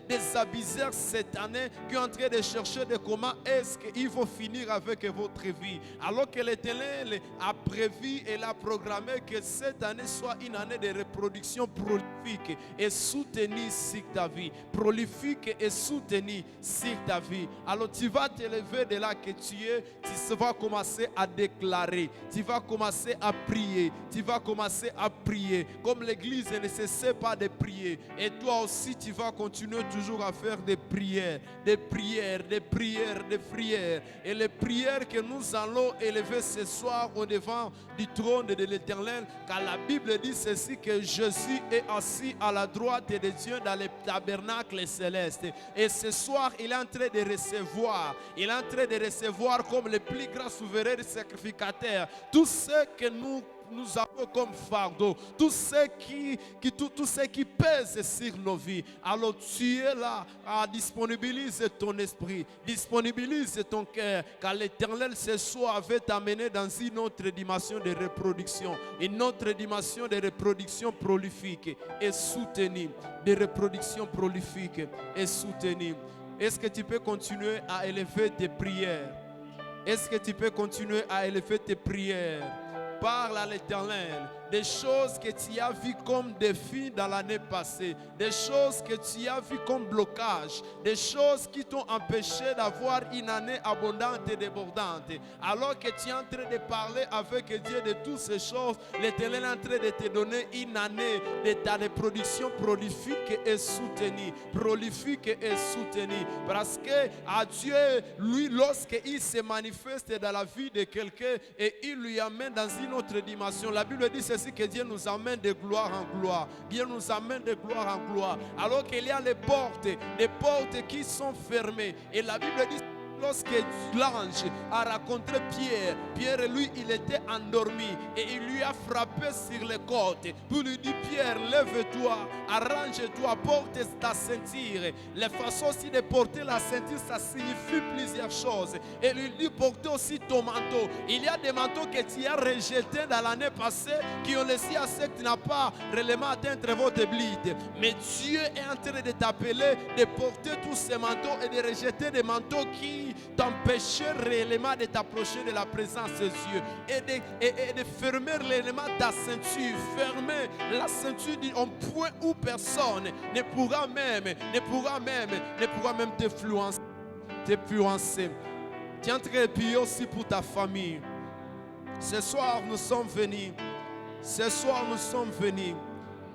des abysères cette année qui sont en train de chercher de comment est-ce qu'ils vont finir avec votre vie. Alors que l'Éternel a prévu et l'a programmé que cette année soit une année de reproduction prolifique et soutenue sur ta vie. Prolifique et soutenue sur ta vie. Alors tu vas te lever de là que tu es, tu vas commencer à déclarer, tu vas commencer à prier, tu vas commencer à prier. Comme l'Église ne cesse pas de prier. Et toi aussi tu vas continuer toujours à faire des prières, des prières, des prières, des prières. Et les prières que nous allons élever ce soir au devant du trône de l'Éternel, car la Bible dit ceci, que Jésus est assis à la droite de Dieu dans le tabernacle céleste. Et ce soir, il est en train de recevoir, il est en train de recevoir comme le plus grand souverain sacrificateur tout ce que nous avons comme fardeau, tout ce qui pèse sur nos vies. Alors tu es là, disponibilise ton esprit, disponibilise ton cœur, car l'Éternel ce soir veut t'amener dans une autre dimension de reproduction, une autre dimension de reproduction prolifique et soutenue, de reproduction prolifique et soutenue. Est-ce que tu peux continuer à élever tes prières? Est-ce que tu peux continuer à élever tes prières? Parle à l'Éternel des choses que tu as vues comme défis dans l'année passée, des choses que tu as vues comme blocage, des choses qui t'ont empêché d'avoir une année abondante et débordante. Alors que tu es en train de parler avec Dieu de toutes ces choses, l'Éternel est en train de te donner une année de ta reproduction prolifique et soutenue. Prolifique et soutenue. Parce que à Dieu, lui, lorsqu'il se manifeste dans la vie de quelqu'un et il lui amène dans une autre dimension, la Bible dit ceci, que Dieu nous amène de gloire en gloire. Dieu nous amène de gloire en gloire. Alors qu'il y a des portes qui sont fermées. Et la Bible dit, lorsque l'ange a rencontré Pierre, Pierre lui il était endormi et il lui a frappé sur les côtes pour lui dire, Pierre, lève-toi, arrange-toi, porte ta ceinture. La façon aussi de porter la ceinture, ça signifie plusieurs choses. Et lui dit, porte aussi ton manteau. Il y a des manteaux que tu as rejetés dans l'année passée qui ont laissé à ce que tu n'as pas réellement atteindre votre blide. Mais Dieu est en train de t'appeler de porter tous ces manteaux et de rejeter des manteaux qui t'empêcher réellement de t'approcher de la présence de Dieu et de fermer réellement ta ceinture, fermer la ceinture en point où personne ne pourra même t'influencer. Tu es en train de prier aussi pour ta famille. Ce soir nous sommes venus.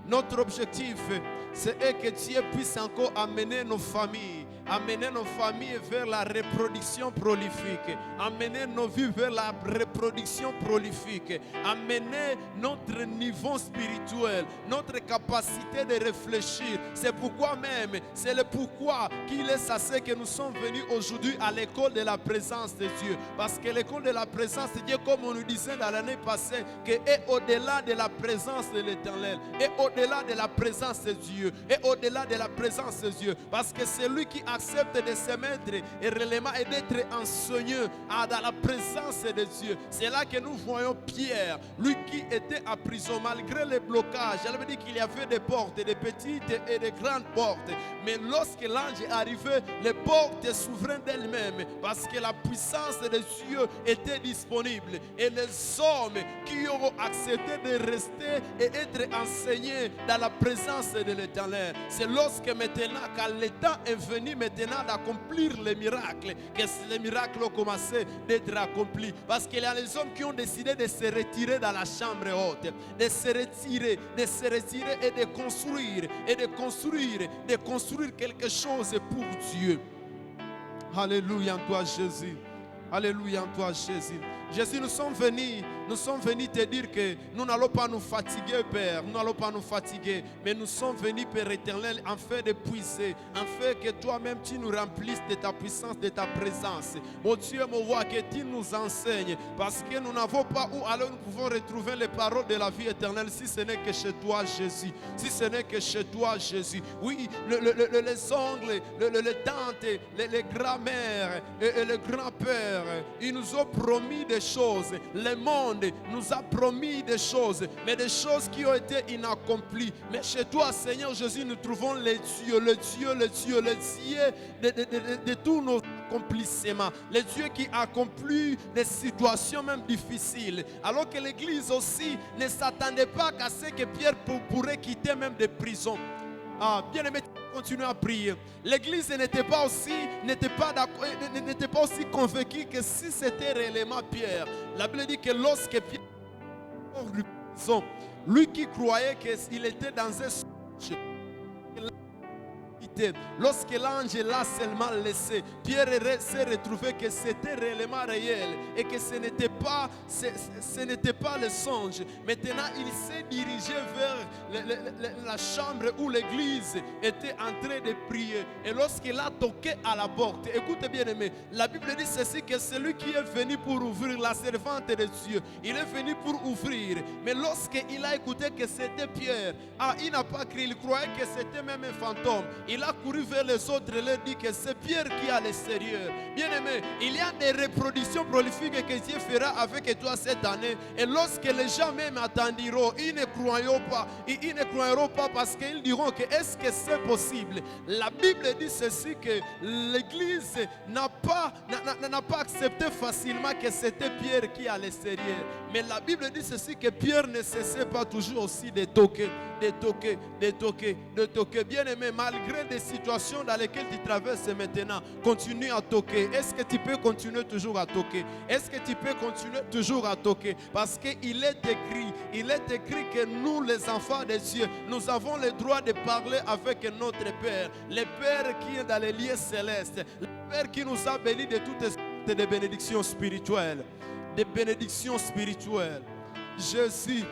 Notre objectif, c'est que Dieu puisse encore amener nos familles vers la reproduction prolifique, amener nos vies vers la reproduction prolifique, amener notre niveau spirituel, notre capacité de réfléchir. C'est pourquoi même, c'est le pourquoi qu'il est censé que nous sommes venus aujourd'hui à l'école de la présence de Dieu. Parce que l'école de la présence de Dieu, comme on nous disait dans l'année passée, que est au-delà de la présence de l'Éternel, est au-delà de la présence de Dieu, est au-delà de la présence de Dieu. Parce que c'est lui qui accepte de se mettre et réellement et d'être enseigné dans la présence de Dieu. C'est là que nous voyons Pierre, lui qui était en prison malgré les blocages. Elle veut dire qu'il y avait des portes, des petites et des grandes portes. Mais lorsque l'ange est arrivé, les portes s'ouvraient d'elles-mêmes parce que la puissance de Dieu était disponible. Et les hommes qui auront accepté de rester et être enseignés dans la présence de l'Éternel, c'est lorsque maintenant, quand le temps est venu maintenant d'accomplir les miracles, que les miracles ont commencé d'être accomplis. Parce qu'il y a les hommes qui ont décidé de se retirer dans la chambre haute, de se retirer et de construire quelque chose pour Dieu. Alléluia en toi Jésus. Alléluia en toi Jésus. Jésus, nous sommes venus te dire que nous n'allons pas nous fatiguer, Père. Nous n'allons pas nous fatiguer, mais nous sommes venus, Père éternel, en fait de puiser, en fait que toi-même tu nous remplisses de ta puissance, de ta présence. Mon Dieu, mon roi, que tu nous enseignes, parce que nous n'avons pas où alors nous pouvons retrouver les paroles de la vie éternelle si ce n'est que chez toi, Jésus. Si ce n'est que chez toi, Jésus. Oui, les ongles, les tantes, les grands-mères et les grands-pères, ils nous ont promis des choses. Le monde monde nous a promis des choses, mais des choses qui ont été inaccomplies. Mais chez toi, Seigneur Jésus, nous trouvons le Dieu de tous nos accomplissements, le Dieu qui accomplit des situations même difficiles. Alors que l'Église aussi ne s'attendait pas qu'à ce que Pierre pourrait quitter même des prisons. Ah, bien aimé, continuez à prier. L'Église n'était pas aussi convaincue que si c'était réellement Pierre. La Bible dit que lorsque Pierre est hors de prison, lui qui croyait qu'il était dans un songe, lorsque l'ange l'a seulement laissé, Pierre s'est retrouvé que c'était réellement réel et que ce n'était pas le songe. Maintenant, il s'est dirigé vers la chambre où l'église était en train de prier. Et lorsqu'il a toqué à la porte, écoutez bien aimé, la Bible dit ceci, que celui qui est venu pour ouvrir, la servante de Dieu, il est venu pour ouvrir. Mais lorsqu'il a écouté que c'était Pierre, il n'a pas crié, il croyait que c'était même un fantôme. Il a couru vers les autres et leur dit que c'est Pierre qui est à l'extérieur. Bien aimé, il y a des reproductions prolifiques que Dieu fera avec toi cette année. Et lorsque les gens même attendiront, ils ne croiront pas. Ils ne croiront pas parce qu'ils diront que est-ce que c'est possible? La Bible dit ceci, que l'Église n'a pas accepté facilement que c'était Pierre qui est à l'extérieur. Mais la Bible dit ceci, que Pierre ne cessait pas toujours aussi de toquer. Bien aimé, malgré des situations dans lesquelles tu traverses maintenant, continue à toquer. Est-ce que tu peux continuer toujours à toquer? Est-ce que tu peux continuer toujours à toquer? Parce qu'il est écrit que nous, les enfants de Dieu, nous avons le droit de parler avec notre Père, le Père qui est dans les lieux célestes, le Père qui nous a bénis de toutes sortes de bénédictions spirituelles. Des bénédictions spirituelles. Jésus,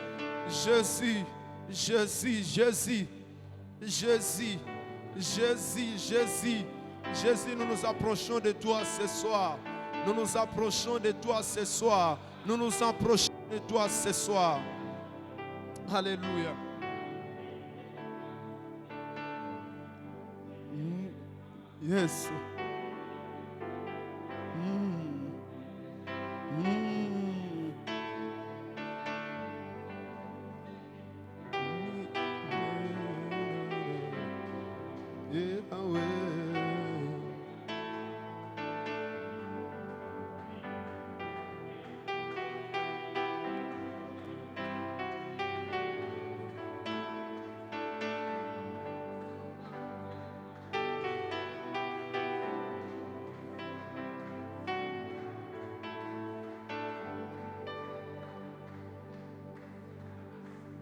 Jésus, Jésus, Jésus, Jésus, Jésus, Jésus, Jésus, nous nous approchons de toi ce soir. Nous nous approchons de toi ce soir. Nous nous approchons de toi ce soir. Alléluia. Yes.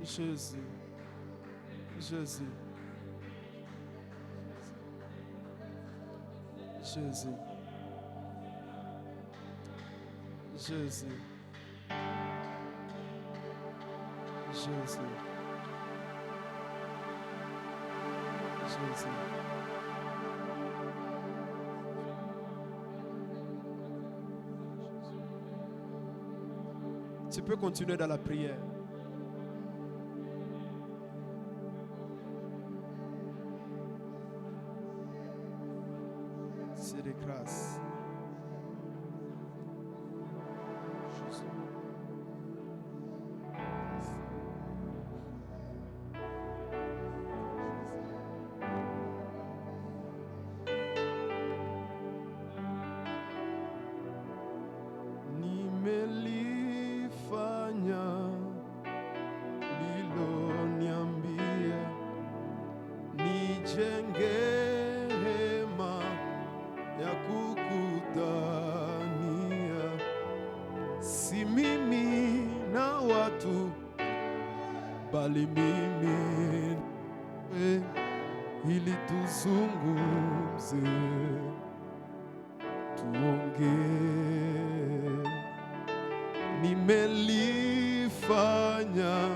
Jésus, Jésus, Jésus, Jésus, Jésus, Jésus. Tu peux continuer dans la prière. C'est de grâce. Bali mimi ili tuzungumze, tuongee. Nimelifanya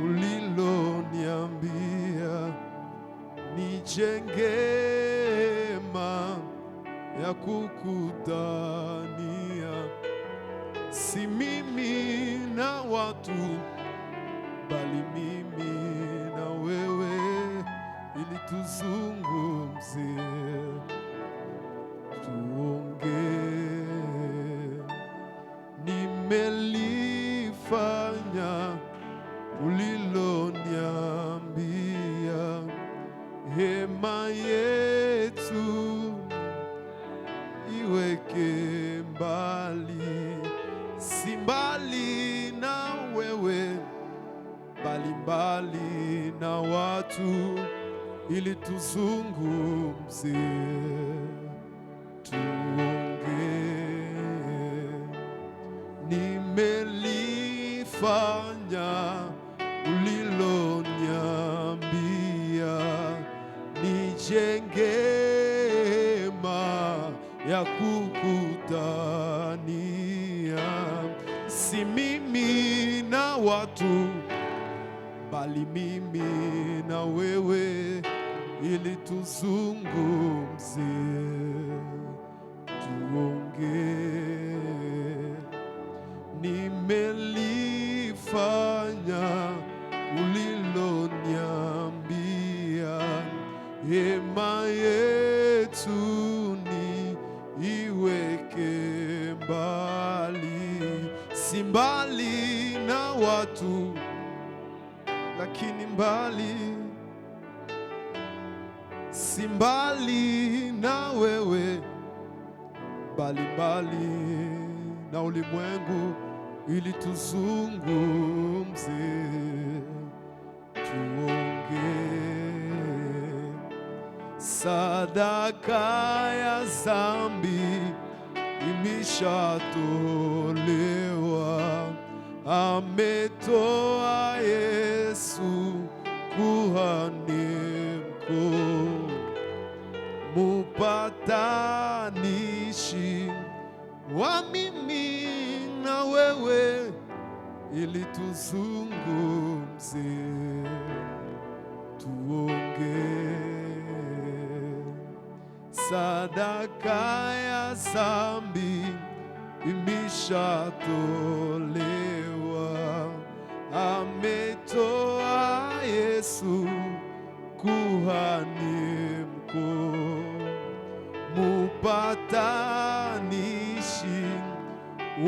uliloniambia, nijenge hema ya kukutania. Si mimi na watu, bali mimi na wewe, ili tuzungumze, tuongee. Nimelifanya yetu iweke mbali, si mbali na wewe, bali mbali na watu, ili tuzungumze, tuongee. Nimelifanya uliloniambia, nijenge hema ya kukutania, si mimi na watu, bali mimi na wewe, ili tuzungumze, tuongee. Nimelifanya uliloniambia, hema yetu ni iweke mbali, si mbali na watu, lakini mbali, si mbali na wewe, bali mbali na ulimwengu, ili tuzungumze, tuongee. Sadaka ya dhambi imeshatolewa, ametoa Yesu kuhani mkuu, mupatanishi wa mimi na wewe, ili tuzungumze, tuongee. Sadaka ya dhambi imeshatolewa, ametoa Yesu kuhani mkuu, mupatanishi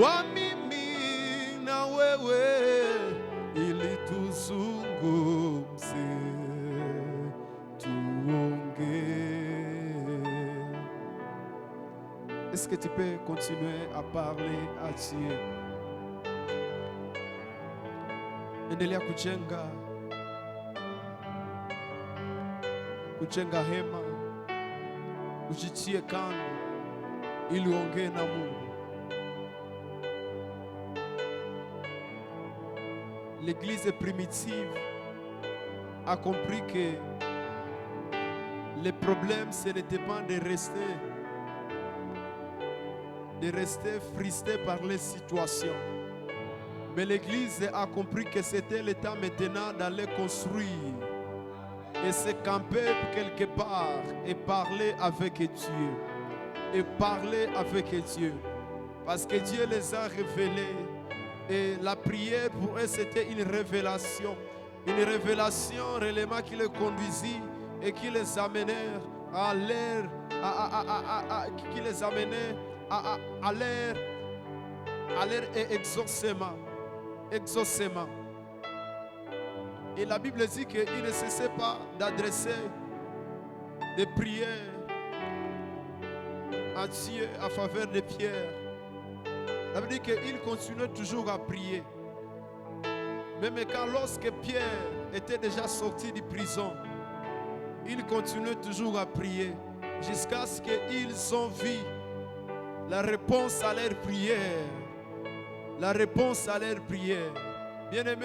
wa mimi na wewe, ili tuzungumze, tuongee. Est-ce que tu peux continuer à parler à Dieu? Endelea kujenga hema, ujitie kando ili uongee na Mungu. L'église primitive a compris que le problème ce n'était pas de rester frustré par les situations. Mais l'église a compris que c'était le temps maintenant d'aller construire et se camper quelque part et parler avec Dieu. Et parler avec Dieu. Parce que Dieu les a révélés. Et la prière pour eux c'était une révélation. Une révélation réellement qui les conduisit et qui les amenait à leur exaucement. Et la Bible dit qu'il ne cessait pas d'adresser des prières à Dieu à faveur de Pierre. Ça veut dire qu'il continuait toujours à prier. Même quand lorsque Pierre était déjà sorti de prison, il continuait toujours à prier jusqu'à ce qu'ils ont vu la réponse à leur prière. La réponse à leur prière. Bien-aimé,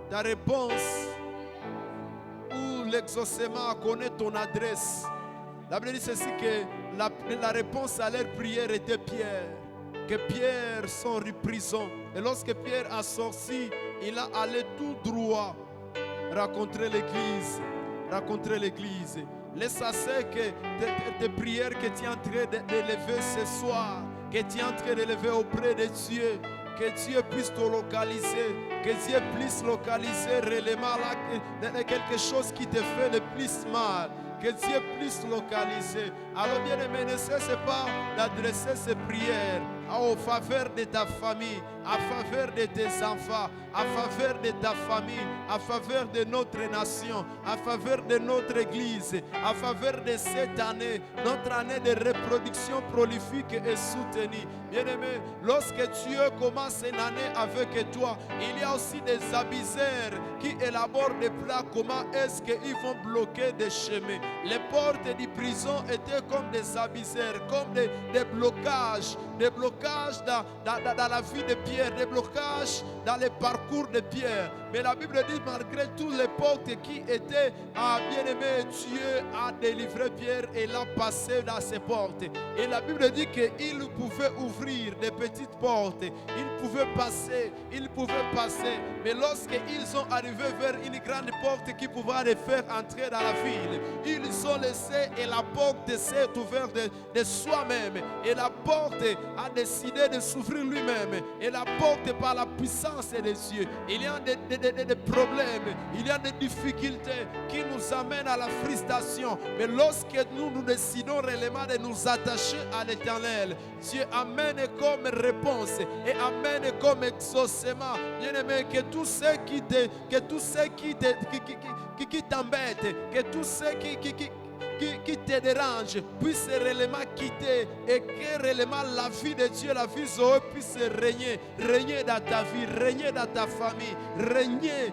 ta réponse ou l'exaucement connaît ton adresse. La Bible dit ceci que la réponse à leur prière était Pierre. Que Pierre sort de prison. Et lorsque Pierre a sorti, il a allé tout droit rencontrer l'église. Laisse assez que tes prières que tu es en train d'élever ce soir, que tu es en train d'élever auprès de Dieu, que Dieu puisse te localiser, que Dieu puisse localiser réellement là, quelque chose qui te fait le plus mal, que Dieu puisse localiser. Alors bien aimé, ne cesse pas d'adresser ces prières en faveur de ta famille, en faveur de tes enfants, en faveur de ta famille, en faveur de notre nation, en faveur de notre église, en faveur de cette année, notre année de reproduction prolifique et soutenue. Bien-aimé, lorsque Dieu commence une année avec toi, il y a aussi des aviseurs qui élaborent des plans. Comment est-ce qu'ils vont bloquer des chemins? Les portes des prisons étaient comme des aviseurs, comme des blocages dans la vie de Pierre, des blocages dans les parcours de Pierre. Mais la Bible dit, malgré toutes les portes qui étaient bien-aimé, Dieu a délivré Pierre et l'a passé dans ces portes. Et la Bible dit qu'il pouvait ouvrir des petites portes, il pouvait passer, mais lorsqu'ils sont arrivés vers une grande porte qui pouvait les faire entrer dans la ville, ils sont laissés et la porte s'est ouverte de soi-même. Et la porte a décidé de s'ouvrir lui-même. Et la porte, par la puissance des cieux, il y a des problèmes, il y a des difficultés qui nous amènent à la frustration. Mais lorsque nous décidons réellement de nous attacher à l'Éternel, Dieu amène comme réponse et amène comme exaucement. Bien-aimé, que tout ce qui t'embête, que tout ce qui te dérange puisse réellement quitter et que réellement la vie de Dieu, la vie Zoé puisse régner dans ta vie, régner dans ta famille, régner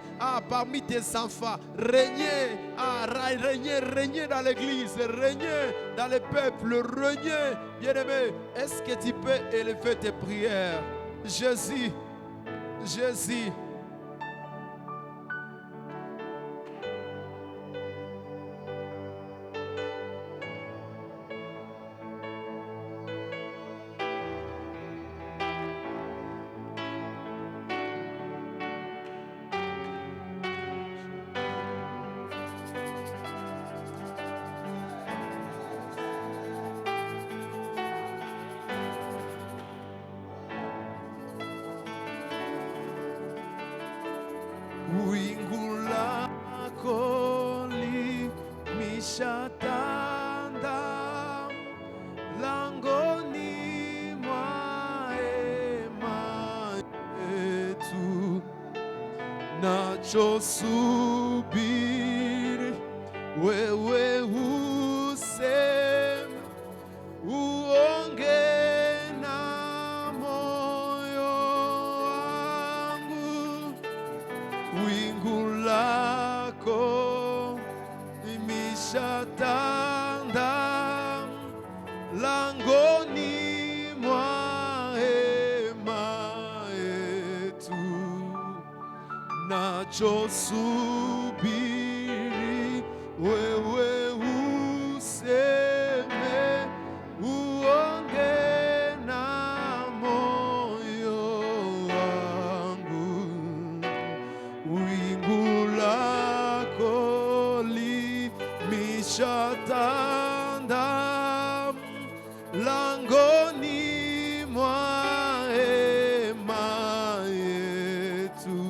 parmi tes enfants, régner dans l'église, régner dans le peuple, régner. Bien-aimé, est-ce que tu peux élever tes prières? Jésus, wingu lako limeshatanda langoni mwa hema yetu, nachosubiri wewe useme, uonge na moyo wangu. Wingu lako limeshatanda langoni mwa hema yetu, nachosubiri wewe useme, uonge na moyo wangu. Wingu lako limeshatanda langoni mwa hema yetu,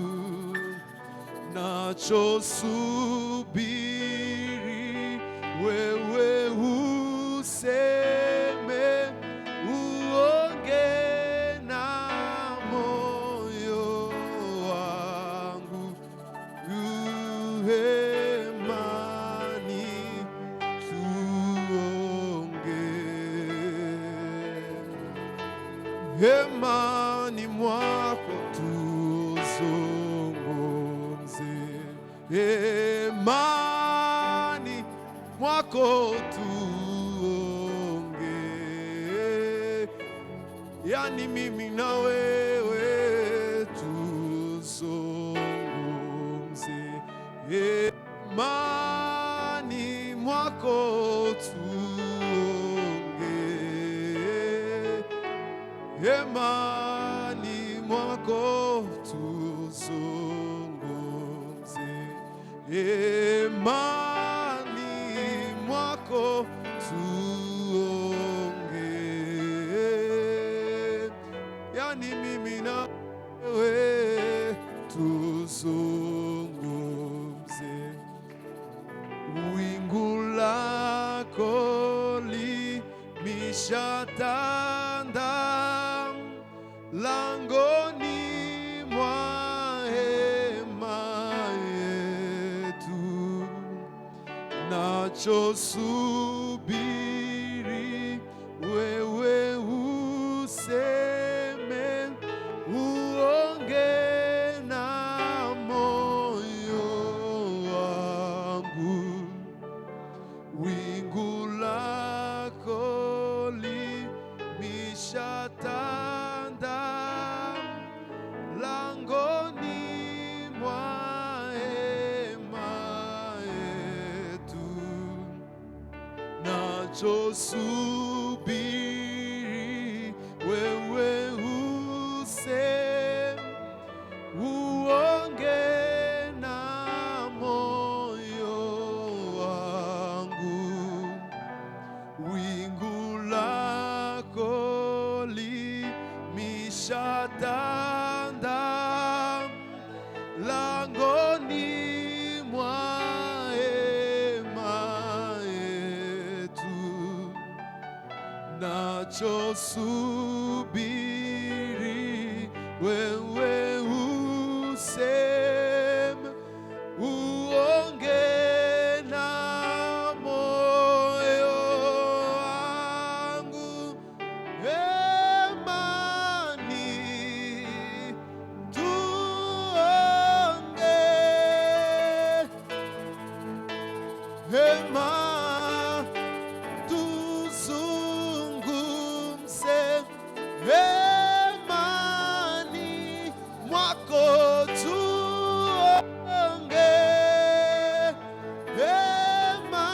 nachosubiri wewe useme, uonge na moyo wangu. Hemani tuonge, hemani mwako tuzungumze, hemani mwako tuonge, yani mimi na wewe tuzungumze, hemani mwako tuonge, hemani mwako tuzungumze, hemani mwako tuonge, yani mimi na wewe tuzungumze. Wingu lako limeshatanda nachosubiri wewe useme, uonge na moyo wangu. Wingu lako limeshatanda langoni mwa hema yetu, nachosubiri wewe useme, uonge na moyo wangu. Wingu lako limeshatanda langoni mwa hema yetu, nachosubiri wewe useme, uonge na moyo wangu. Hemani tuonge, hema tuzungumze, hemani mwako tuonge,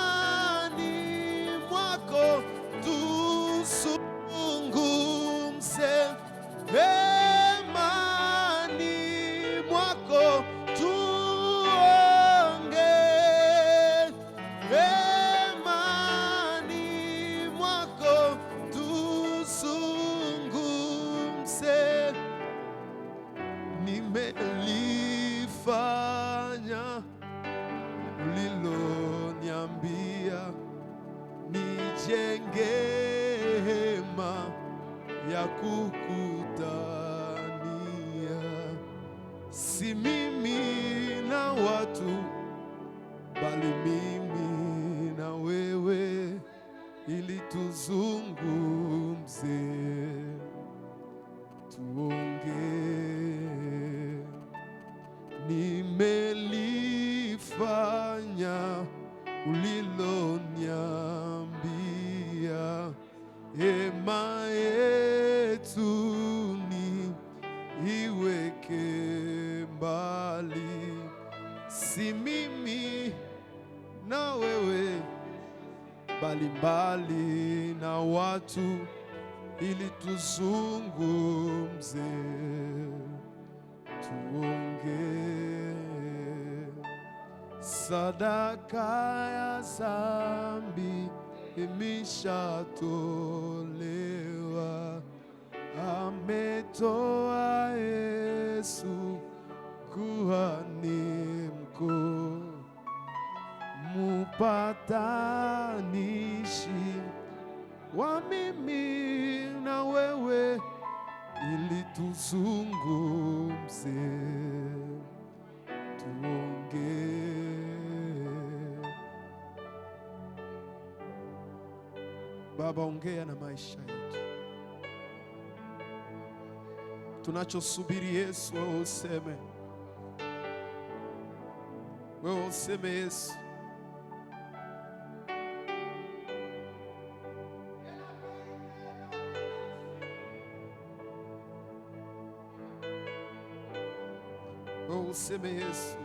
hemani mwako tuzungumze, hemani mwako tuonge, hemani mwako tuzungumze. Nimelifanya uliloniambia, nijenge hema ya kukutania. Si mimi na watu, bali mimi na wewe, ili tuzungumze, tuongee. Nimelifanya uliloniambia, hema yetu ni iweke mbali. Si mimi na wewe, bali mbali na watu, ili tuzungumze, tuongee. Sadaka ya dhambi imeshatolewa, ametoa Yesu kuhani mkuu, mpatanishi wa mimi na wewe, ili tuzungumze, tuongee. Baba, ongea na maisha yetu. Tunachosubiri Yesu, wewe useme. Wewe useme Yesu. Wewe useme Yesu.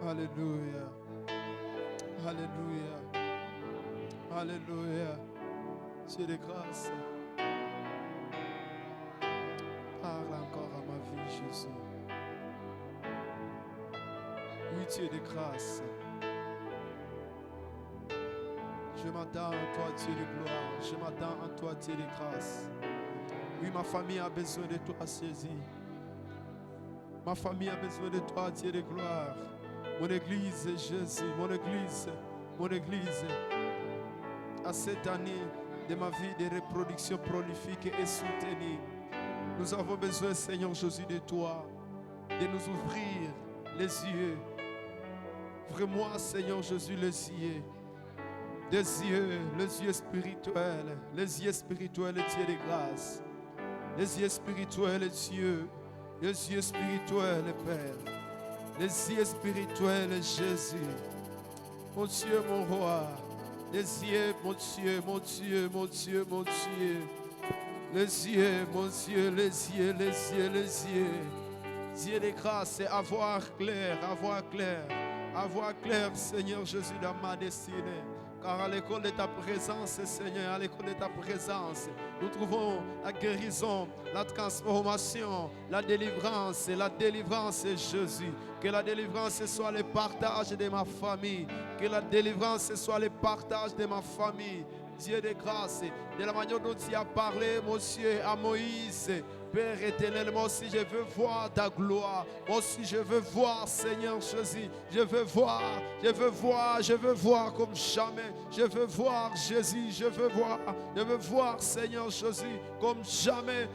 Alléluia. Alléluia. Alléluia. Dieu de grâce. Parle encore à ma vie, Jésus. Oui, Dieu de grâce. Je m'attends à toi, Dieu de gloire. Je m'attends à toi, Dieu de grâce. Oui, ma famille a besoin de toi, saisis. Ma famille a besoin de toi, Dieu de gloire. Mon église, Jésus, mon église, à cette année, de ma vie de reproduction prolifique et soutenue. Nous avons besoin, Seigneur Jésus, de toi, de nous ouvrir les yeux. Ouvre-moi, Seigneur Jésus, les yeux spirituels, les yeux spirituels, Dieu de grâce, les yeux spirituels, Dieu, les yeux spirituels, Père, les yeux spirituels, Jésus, mon Dieu, mon roi, les yeux, mon Dieu, mon Dieu, mon Dieu, mon Dieu, les yeux, mon Dieu, les yeux, les yeux, les yeux, Dieu de grâce, c'est avoir clair, Seigneur Jésus, dans ma destinée. Car à l'école de ta présence, Seigneur, à l'école de ta présence, nous trouvons la guérison, la transformation, la délivrance, Jésus. Que la délivrance soit le partage de ma famille. Que la délivrance soit le partage de ma famille. Dieu de grâce, de la manière dont tu as parlé, monsieur, à Moïse. Père éternel, moi aussi je veux voir ta gloire. Moi aussi je veux voir, Seigneur Jésus. Je veux voir comme jamais. Je veux voir Jésus, je veux voir Seigneur Jésus comme jamais.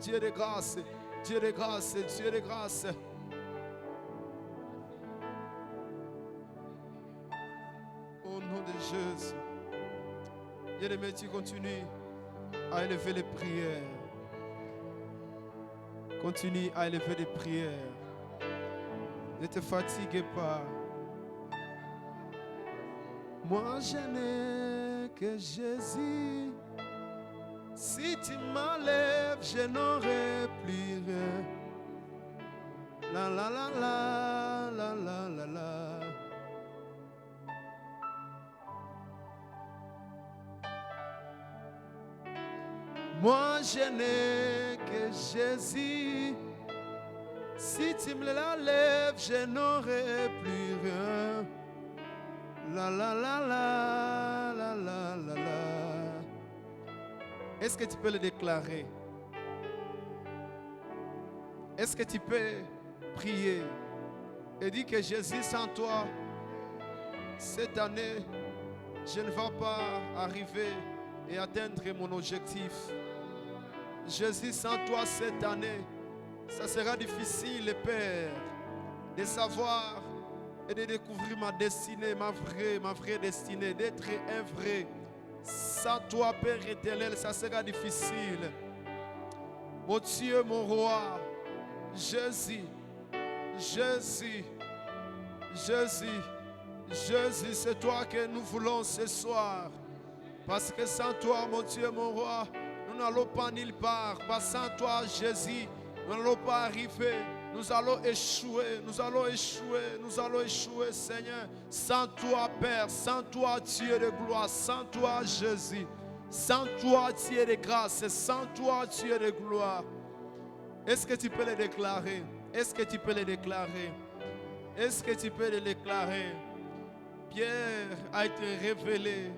Dieu de grâce, Dieu de grâce, Dieu de grâce. Au nom de Jésus. Bien-aimé, tu continues à élever les prières. Continue à élever les prières. Ne te fatigue pas. Moi je n'ai que Jésus. Si tu m'enlèves, je n'aurai plus rien. La la la la la la la la. Moi je n'ai que Jésus. Si tu me l'enlèves, je n'aurai plus rien. La la la la la la la la. Est-ce que tu peux le déclarer? Est-ce que tu peux prier et dire que Jésus, sans toi, cette année, je ne vais pas arriver et atteindre mon objectif. Jésus, sans toi, cette année, ça sera difficile, Père, de savoir et de découvrir ma destinée, ma vraie destinée, d'être un vrai. Sans toi, Père éternel, ça sera difficile. Mon Dieu, mon roi, Jésus, Jésus, Jésus, Jésus, c'est toi que nous voulons ce soir. Parce que sans toi, mon Dieu, mon roi, nous n'allons pas nulle part. Parce que sans toi, Jésus, nous n'allons pas arriver. Nous allons échouer, nous allons échouer, nous allons échouer, Seigneur. Sans toi, Père, sans toi, Dieu de gloire, sans toi, Jésus, sans toi, Dieu de grâce, sans toi, Dieu de gloire. Est-ce que tu peux le déclarer? Est-ce que tu peux le déclarer? Est-ce que tu peux le déclarer? Pierre a été révélé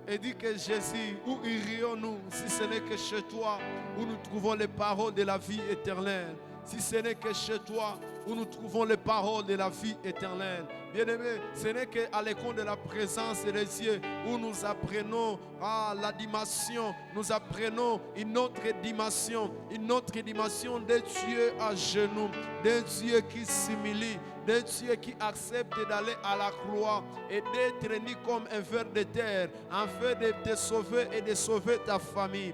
et dit que Jésus, où irions-nous si ce n'est que chez toi, où nous trouvons les paroles de la vie éternelle? Si ce n'est que chez toi où nous trouvons les paroles de la vie éternelle. Bien-aimé, ce n'est qu'à l'école de la présence des cieux où nous apprenons la dimension, nous apprenons une autre dimension de Dieu à genoux, de Dieu qui s'humilie, de Dieu qui accepte d'aller à la croix et d'être ni comme un ver de terre, afin de te sauver et de sauver ta famille.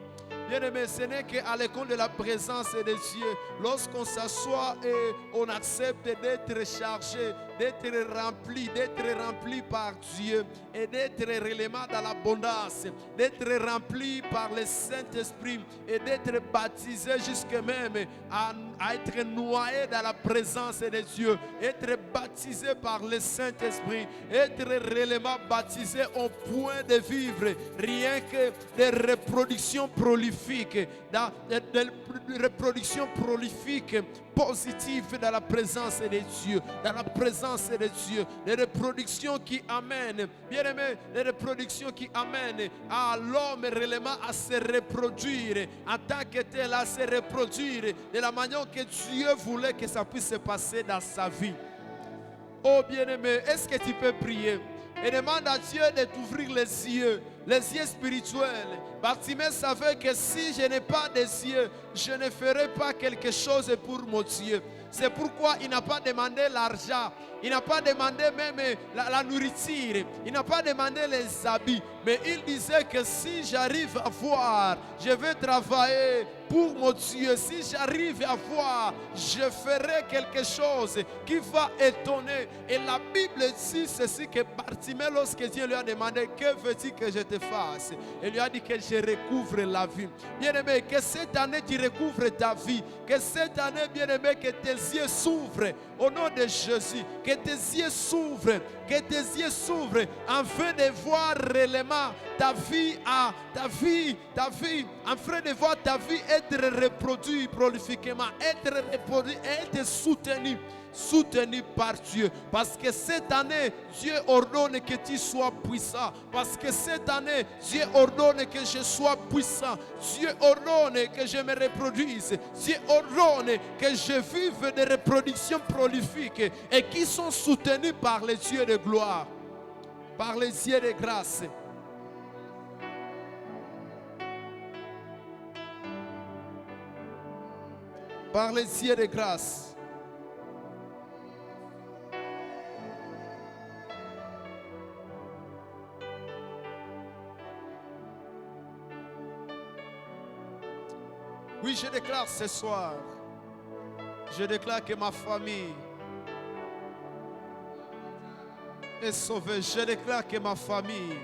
Bien-aimé, ce n'est qu'à l'école de la présence de Dieu, lorsqu'on s'assoit et on accepte d'être chargé, d'être rempli par Dieu et d'être réellement dans l'abondance, d'être rempli par le Saint-Esprit et d'être baptisé jusqu'à même à être noyé dans la présence de Dieu, être baptisé par le Saint-Esprit, être réellement baptisé au point de vivre rien que des reproductions prolifiques, de reproduction prolifique, positive dans la présence de Dieu, des reproductions qui amènent, bien aimé, des reproductions qui amènent à l'homme réellement à se reproduire, en tant que tel à se reproduire de la manière que Dieu voulait que ça puisse se passer dans sa vie. Oh bien-aimé, est-ce que tu peux prier? et demande à Dieu de t'ouvrir les yeux spirituels. Bartimée savait que si je n'ai pas des yeux, je ne ferai pas quelque chose pour mon Dieu. C'est pourquoi il n'a pas demandé l'argent, il n'a pas demandé même la nourriture, il n'a pas demandé les habits, mais il disait que si j'arrive à voir, je vais travailler pour mon Dieu. Si j'arrive à voir, je ferai quelque chose qui va étonner. Et la Bible dit ceci, que Bartimée, lorsque Dieu lui a demandé que veux-tu que je te fasse, il lui a dit que je recouvre la vie. Bien-aimé, que cette année tu recouvres ta vie, que cette année, bien-aimé, que tes yeux s'ouvrent au nom de Jésus, que tes yeux s'ouvrent, que tes yeux s'ouvrent afin de voir réellement ta vie, afin de voir ta vie être reproduite prolifiquement, être reproduite et être soutenu par Dieu. Parce que cette année, Dieu ordonne que tu sois puissant. Parce que cette année, Dieu ordonne que je sois puissant. Dieu ordonne que je me reproduise. Dieu ordonne que je vive des reproductions prolifiques et qui sont soutenues par les dieux de gloire, par les dieux de grâce. Par les cieux de grâce. Oui, je déclare ce soir, je déclare que ma famille est sauvée. Je déclare que ma famille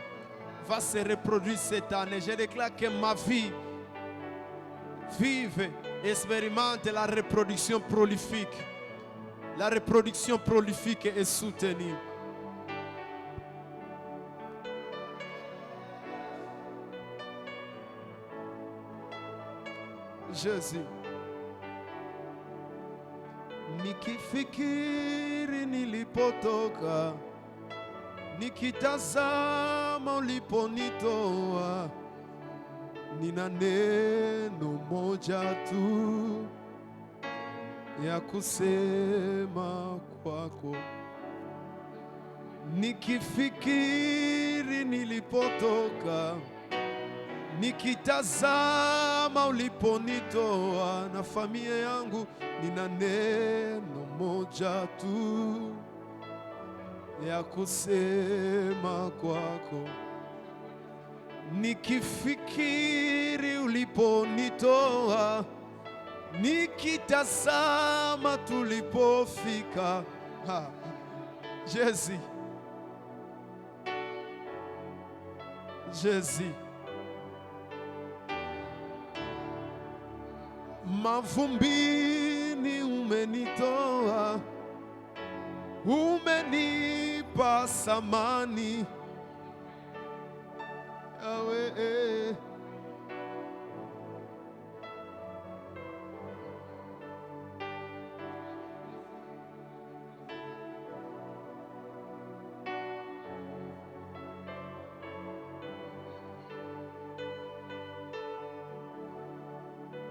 va se reproduire cette année. Je déclare que ma vie vive, expérimente la reproduction prolifique. La reproduction prolifique est soutenue. Jésus. Nikifikiri nilipotoka, nikitazama uliponitoa, nina neno moja tu ya kusema kwako. Nikifikiri nilipotoka, nikitazama uliponitoa na familia yangu, nina neno moja tu ya kusema kwako. Nikifikiri uliponitoa, nikitazama tulipofika. Jésus, Jésus. Mavumbini umenitoa, umenipa samani. Yahweh,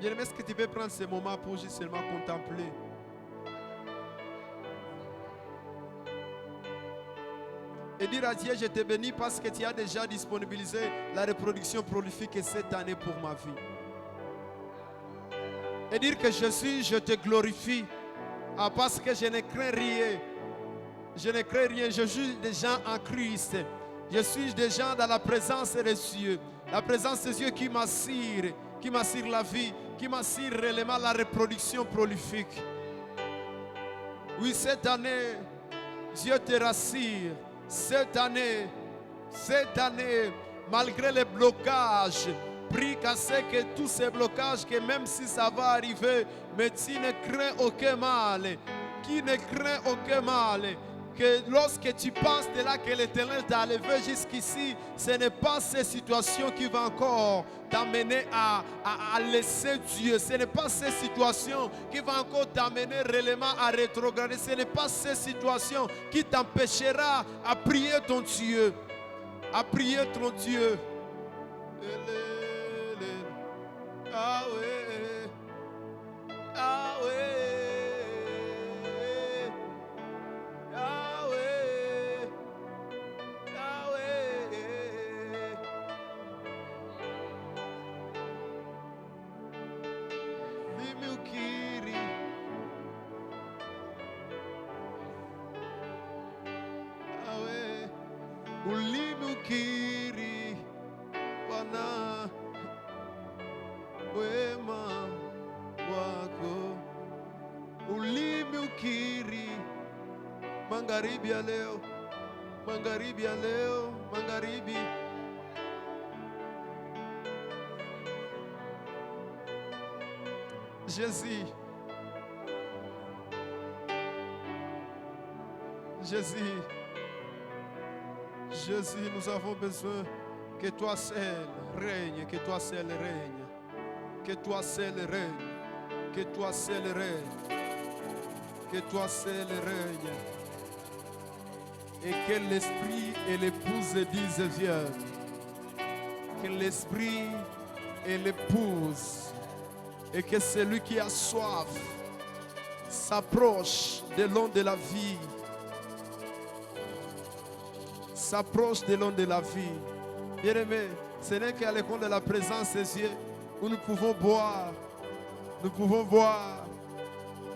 bien-aimé, est-ce que tu peux prendre ce moment pour juste seulement contempler? Et dire à Dieu, je te bénis parce que tu as déjà disponibilisé la reproduction prolifique cette année pour ma vie. Et dire que je te glorifie parce que je ne crains rien. Je ne crains rien, je suis déjà en Christ. Je suis déjà dans la présence des cieux. La présence des cieux qui m'assure la vie, qui m'assure réellement la reproduction prolifique. Oui, cette année, Dieu te rassure. Cette année, malgré les blocages, prie qu'à ce que tous ces blocages, que même si ça va arriver, mais tu ne crains aucun mal. Qui ne craint aucun mal. Que lorsque tu penses de là que l'Éternel t'a élevé jusqu'ici, ce n'est pas ces situations qui vont encore t'amener à laisser Dieu. Ce n'est pas ces situations qui vont encore t'amener réellement à rétrograder. Ce n'est pas ces situations qui t'empêchera à prier ton Dieu. À prier ton Dieu. Ah ouais. Ah ouais. ulimi ukiri. Awe, ulimi ukiri, Bwana wema wako. Ulimi ukiri, magharibi ya leo, magharibi ya leo, magharibi. Jésus, Jésus, Jésus, nous avons besoin que toi seul règne, que toi seul règne, que toi seul règne, que toi seul règne, que toi seul règne. Et que l'esprit et l'épouse disent viens. Que l'esprit et l'épouse et que celui qui a soif s'approche de l'eau de la vie. S'approche de l'eau de la vie. Bien-aimés, ce n'est qu'à l'école de la présence des Dieu où nous pouvons boire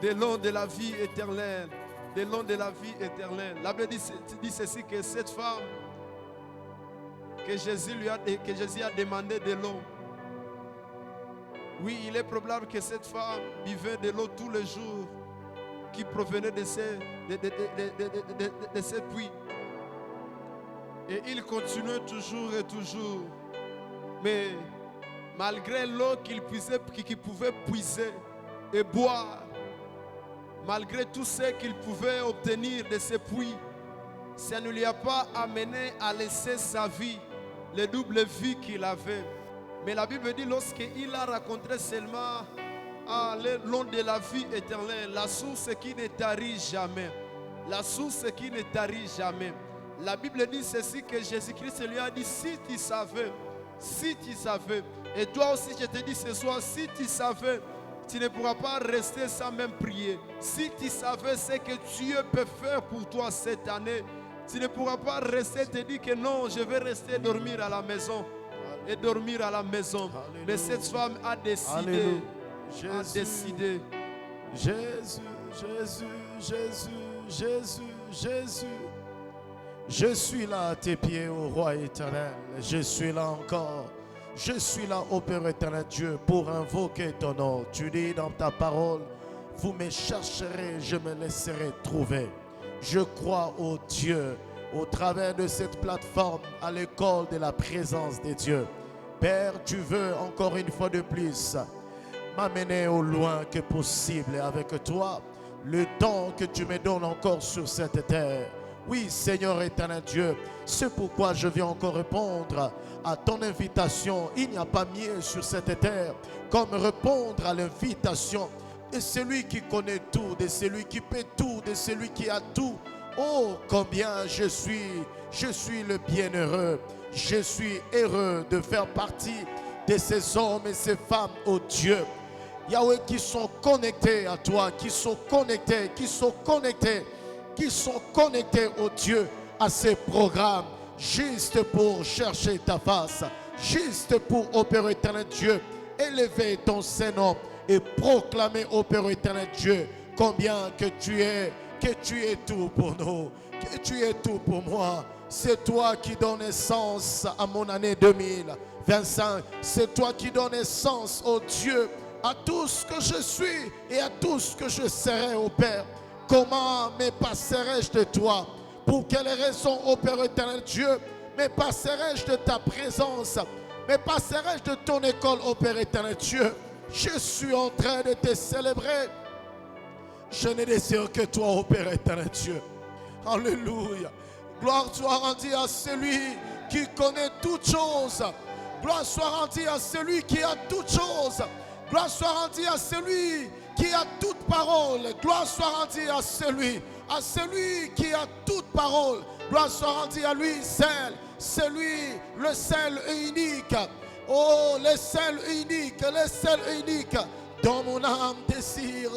de l'eau de la vie éternelle. De l'eau de la vie éternelle. La Bible dit ceci, que cette femme que Jésus a demandé de l'eau. Oui, il est probable que cette femme buvait de l'eau tous les jours qui provenait de ces puits. Et il continuait toujours et toujours. Mais malgré l'eau qu'il pouvait puiser et boire, malgré tout ce qu'il pouvait obtenir de ces puits, ça ne lui a pas amené à laisser sa vie, le double vie qu'il avait. Mais la Bible dit, lorsqu'il a rencontré seulement l'eau de la vie éternelle, la source qui ne tarit jamais, la source qui ne tarit jamais. La Bible dit ceci, que Jésus-Christ lui a dit, si tu savais, et toi aussi je te dis ce soir, si tu savais, tu ne pourras pas rester sans même prier. Si tu savais ce que Dieu peut faire pour toi cette année, tu ne pourras pas rester te dire que non, je vais rester dormir à la maison. Et dormir à la maison. Alléluia. Mais cette femme a décidé. Jésus, Jésus, Jésus, Jésus, Jésus. Je suis là à tes pieds, ô roi éternel. Je suis là encore. Je suis là, ô Père éternel Dieu, pour invoquer ton nom. Tu dis dans ta parole, vous me chercherez, je me laisserai trouver. Je crois au Dieu, au travers de cette plateforme, à l'école de la présence de Dieu. Père, tu veux encore une fois de plus m'amener au loin que possible avec toi, le temps que tu me donnes encore sur cette terre. Oui, Seigneur éternel Dieu, c'est pourquoi je viens encore répondre à ton invitation. Il n'y a pas mieux sur cette terre comme répondre à l'invitation de celui qui connaît tout, de celui qui peut tout, de celui qui a tout. Oh, combien je suis le bienheureux. Je suis heureux de faire partie de ces hommes et ces femmes, oh Dieu, Yahweh, qui sont connectés à toi, qui sont connectés, oh Dieu, à ces programmes, juste pour chercher ta face, juste pour, ô Père éternel Dieu, élever ton Saint-Nom et proclamer, ô Père éternel Dieu, combien que tu es tout pour nous, que tu es tout pour moi. C'est toi qui donnes naissance à mon année 2025. C'est toi qui donnes naissance, ô Dieu, à tout ce que je suis et à tout ce que je serai, ô Père. Comment me passerai-je de toi? Pour quelle raison, ô Père éternel Dieu, me passerai-je de ta présence? Me passerai-je de ton école, ô Père éternel Dieu? Je suis en train de te célébrer. Je ne désire que toi, ô Père éternel Dieu. Alléluia. Gloire soit rendue à celui qui connaît toutes choses. Gloire soit rendue à celui qui a toutes choses. Gloire soit rendue à celui qui a toute parole. Gloire soit rendue à celui qui a toute parole. Gloire soit rendue à lui seul. C'est lui, le seul et unique. Oh, le seul et unique. Dans mon âme désire.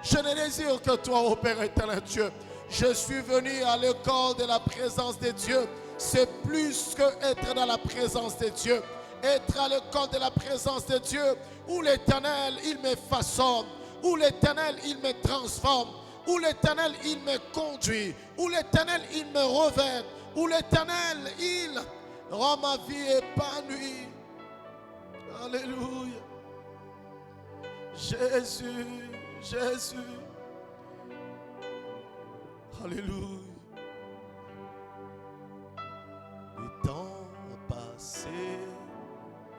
Je ne désire que toi, ô Père éternel Dieu. Je suis venu à l'école de la présence de Dieu. C'est plus que être dans la présence de Dieu. être à l'école de la présence de Dieu, où l'Éternel, il me façonne, où l'Éternel, il me transforme, où l'Éternel, il me conduit, où l'Éternel, il me revêt, où l'Éternel, il rend ma vie épanouie. Alléluia. Jésus, Jésus. Alléluia. Le temps passé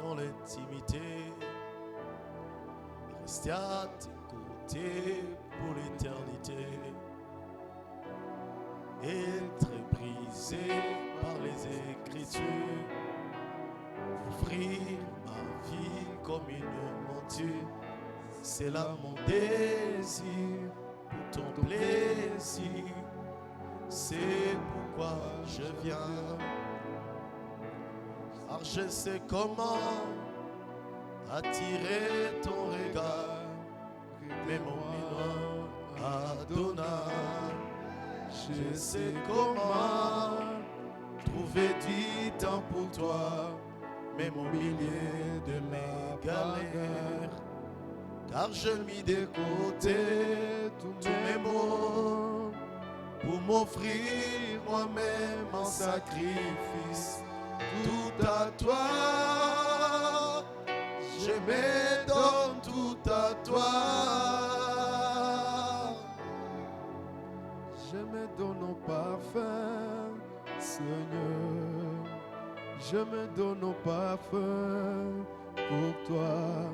dans l'intimité, rester à tes côtés pour l'éternité. Être brisé par les Écritures, offrir ma vie comme une monture, c'est là mon désir pour ton plaisir. C'est pourquoi je viens, car je sais comment attirer ton regard, mais mon Adonai. Je sais comment trouver du temps pour toi, même au milieu de mes galères. Car je mis de côté tous mes mots pour m'offrir moi-même en sacrifice. Tout à toi, je me donne tout à toi. Je me donne au parfum, Seigneur. Je me donne au parfum pour toi.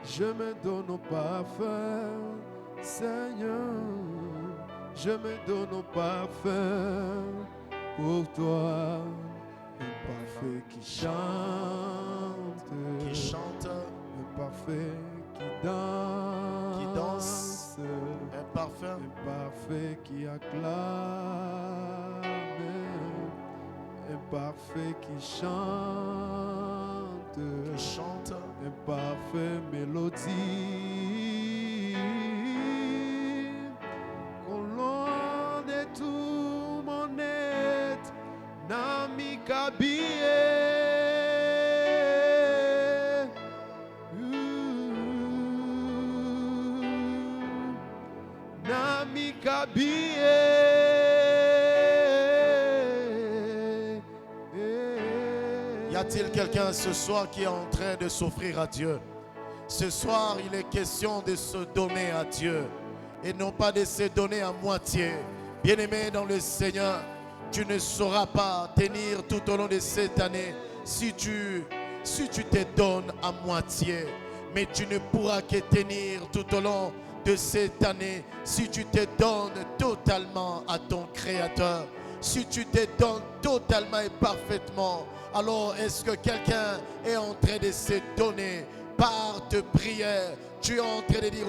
Je me donne au parfum, Seigneur. Je me donne au parfum pour toi. Un parfait qui chante, un parfait qui danse, un parfait qui acclame, un parfait qui chante, un parfait mélodie. Colon de tout mon être, Nami Kabie. Nami Kabie. Y a-t-il quelqu'un ce soir qui est en train de s'offrir à Dieu? Ce soir, il est question de se donner à Dieu et non pas de se donner à moitié. Bien-aimé dans le Seigneur, tu ne sauras pas tenir tout au long de cette année si tu te donnes à moitié. Mais tu ne pourras que tenir tout au long de cette année si tu te donnes totalement à ton Créateur. Si tu te donnes totalement et parfaitement, alors est-ce que quelqu'un est en train de se donner par tes prières? Tu es en train de dire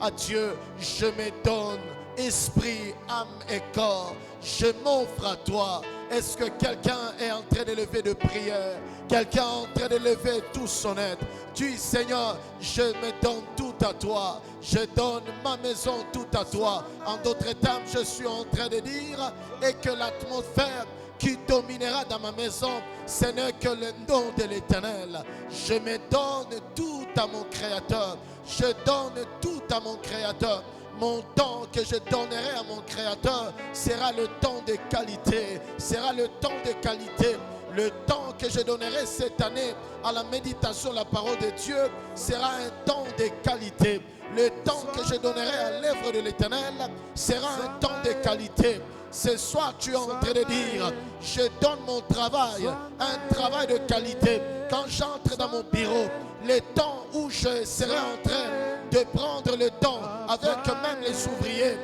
à Dieu, je me donne esprit, âme et corps, je m'offre à toi. Est-ce que quelqu'un est en train de lever de prière? Quelqu'un est en train de lever tout son être? Dis, Seigneur, je me donne tout à toi. Je donne ma maison tout à toi. En d'autres termes, je suis en train de dire, et que l'atmosphère qui dominera dans ma maison, ce n'est que le nom de l'Éternel. Je me donne tout à mon Créateur. Je donne tout à mon Créateur. Mon temps que je donnerai à mon Créateur sera le temps de qualité. Sera le temps de qualité. Le temps que je donnerai cette année à la méditation de la parole de Dieu sera un temps de qualité. Le temps que je donnerai à l'œuvre de l'Éternel sera un temps de qualité. Ce soir, tu es en train de dire, je donne mon travail, un travail de qualité. Quand j'entre dans mon bureau, le temps où je serai en train de prendre le temps avec même les ouvriers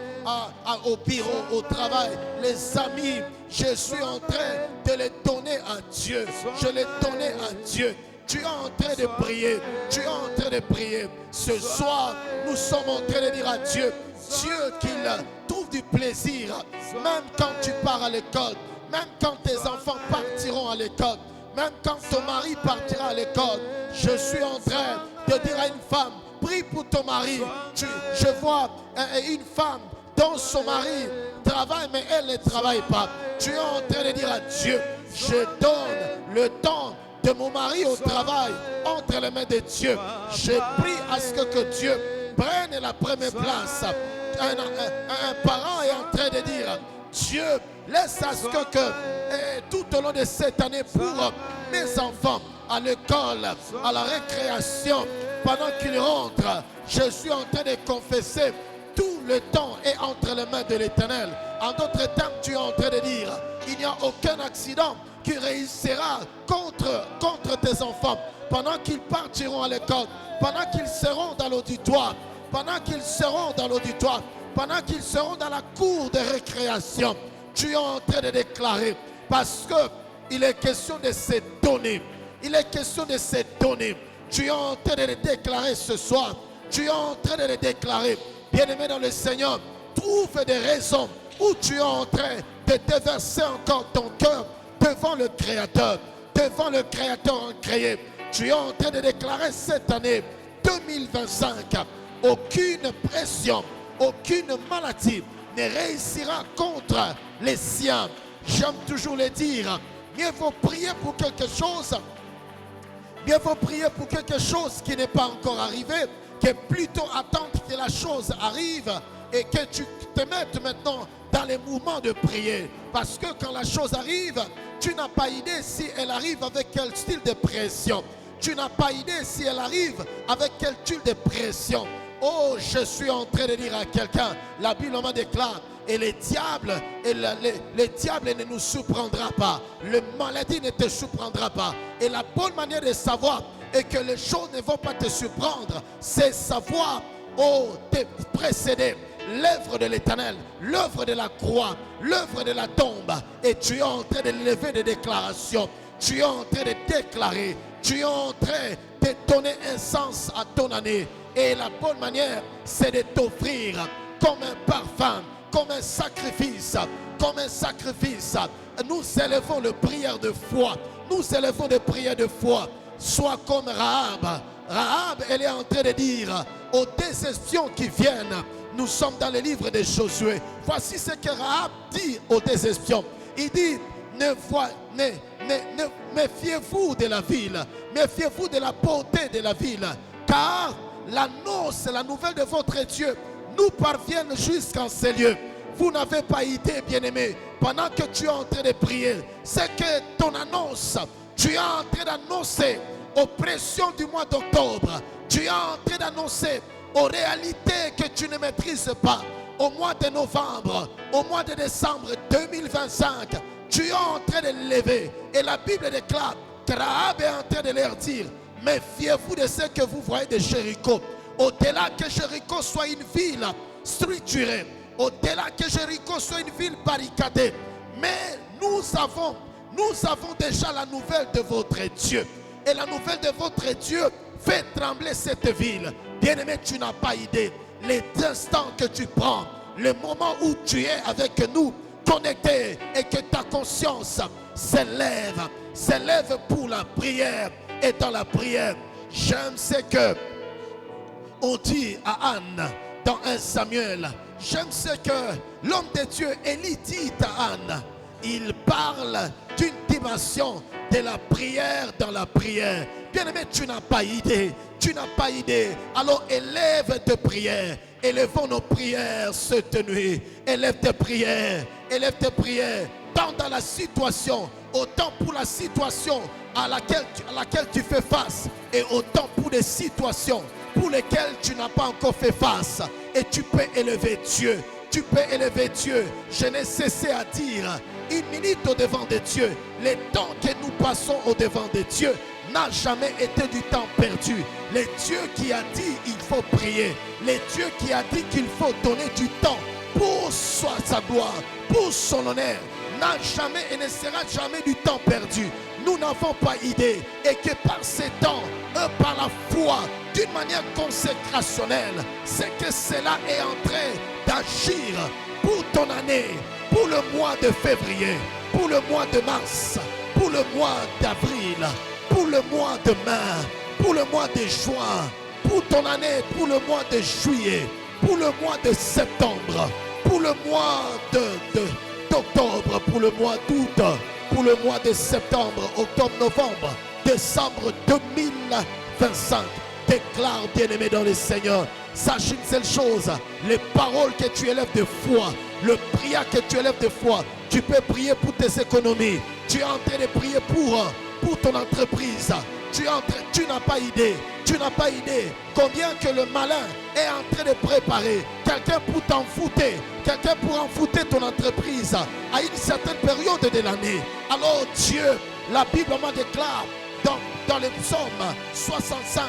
au bureau, au travail, les amis, je suis en train de les donner à Dieu. Je les donner à Dieu. Tu es en train de prier. Tu es en train de prier. Ce soir, nous sommes en train de dire à Dieu, Dieu qu'il trouve du plaisir, même quand tu pars à l'école, même quand tes enfants partiront à l'école, même quand ton mari partira à l'école. Je suis en train de dire à une femme, prie pour ton mari. Je vois une femme dont son mari travaille, mais elle ne travaille pas. Tu es en train de dire à Dieu, je donne le temps de mon mari au travail entre les mains de Dieu. Je prie à ce que Dieu prenne la première place. Un parent est en train de dire, Dieu, laisse à ce que tout au long de cette année pour mes enfants, à l'école, à la récréation, pendant qu'ils rentrent, je suis en train de confesser, tout le temps est entre les mains de l'Éternel. En d'autres termes, tu es en train de dire, il n'y a aucun accident qui réussira contre tes enfants pendant qu'ils partiront à l'école, pendant qu'ils seront dans l'auditoire, pendant qu'ils seront dans l'auditoire, pendant qu'ils seront dans la cour de récréation. Tu es en train de déclarer, parce qu'il est question de se donner. Il est question de se donner. Tu es en train de le déclarer ce soir. Tu es en train de le déclarer. Bien-aimé dans le Seigneur, trouve des raisons où tu es en train de déverser encore ton cœur devant le Créateur incréé. Tu es en train de déclarer cette année 2025, aucune pression, aucune maladie ne réussira contre les siens. J'aime toujours le dire, mieux vaut prier pour quelque chose, mieux vaut prier pour quelque chose qui n'est pas encore arrivé, que plutôt attendre que la chose arrive et que tu te mettes maintenant dans les mouvements de prier. Parce que quand la chose arrive, tu n'as pas idée si elle arrive avec quel style de pression. Tu n'as pas idée si elle arrive avec quel style de pression. Oh, je suis en train de dire à quelqu'un, la Bible me déclare, et le diable ne nous surprendra pas. Le maladie ne te surprendra pas. Et la bonne manière de savoir et que les choses ne vont pas te surprendre, c'est savoir, oh, te précéder l'œuvre de l'Éternel, l'œuvre de la croix, l'œuvre de la tombe. Et tu es en train de lever des déclarations. Tu es en train de déclarer. Tu es en train de donner un sens à ton année. Et la bonne manière, c'est de t'offrir comme un parfum, comme un sacrifice, comme un sacrifice. Nous élevons les prières de foi. Nous élevons des prières de foi. Sois comme Rahab. Rahab, elle est en train de dire aux deux espions qui viennent. Nous sommes dans le livre de Josué. Voici ce que Rahab dit aux deux espions. Il dit, méfiez-vous de la ville. Méfiez-vous de la beauté de la ville. Car la noce, la nouvelle de votre Dieu, nous parviennent jusqu'en ces lieux. Vous n'avez pas idée, bien-aimé, pendant que tu es en train de prier, c'est que ton annonce, tu es en train d'annoncer aux pressions du mois d'octobre, tu es en train d'annoncer aux réalités que tu ne maîtrises pas, au mois de novembre, au mois de décembre 2025, tu es en train de lever. Et la Bible déclare que Rahab est en train de leur dire, méfiez-vous de ce que vous voyez de Jéricho. Au-delà que Jéricho soit une ville structurée, au-delà que Jéricho soit une ville barricadée, mais nous avons déjà la nouvelle de votre Dieu. Et la nouvelle de votre Dieu fait trembler cette ville. Bien-aimé, tu n'as pas idée. Les instants que tu prends, le moment où tu es avec nous, connecté, et que ta conscience s'élève pour la prière. Et dans la prière, j'aime ce que on dit à Anne dans 1 Samuel. J'aime ce que l'homme de Dieu Élie dit à Anne. Il parle d'une dimension de la prière dans la prière. Bien-aimé, tu n'as pas idée. Tu n'as pas idée. Alors élève tes prières. Élevons nos prières cette nuit. Élève tes prières. Élève tes prières. Tant dans la situation, autant pour la situation à laquelle tu fais face, et autant pour des situations pour lesquelles tu n'as pas encore fait face. Et tu peux élever Dieu. Tu peux élever Dieu. Je n'ai cessé à dire, une minute au devant de Dieu, le temps que nous passons au devant de Dieu n'a jamais été du temps perdu. Le Dieu qui a dit il faut prier, le Dieu qui a dit qu'il faut donner du temps pour sa gloire, pour son honneur, n'a jamais et ne sera jamais du temps perdu. Nous n'avons pas idée, et que par ces temps, par la foi, d'une manière consécrationnelle, c'est que cela est en train d'agir pour ton année, pour le mois de février, pour le mois de mars, pour le mois d'avril, pour le mois de mai, pour le mois de juin, pour ton année, pour le mois de juillet, pour le mois de septembre, pour le mois d'octobre, pour le mois d'août, pour le mois de septembre, octobre, novembre, décembre 2025. Déclare, bien-aimé dans le Seigneur, sache une seule chose, les paroles que tu élèves de foi, le prière que tu élèves de foi, tu peux prier pour tes économies, tu es en train de prier pour ton entreprise, tu n'as pas idée, combien que le malin est en train de préparer, quelqu'un pour t'enfouter, quelqu'un pour enfouter ton entreprise à une certaine période de l'année. Alors Dieu, la Bible m'en déclare dans le psaume 65,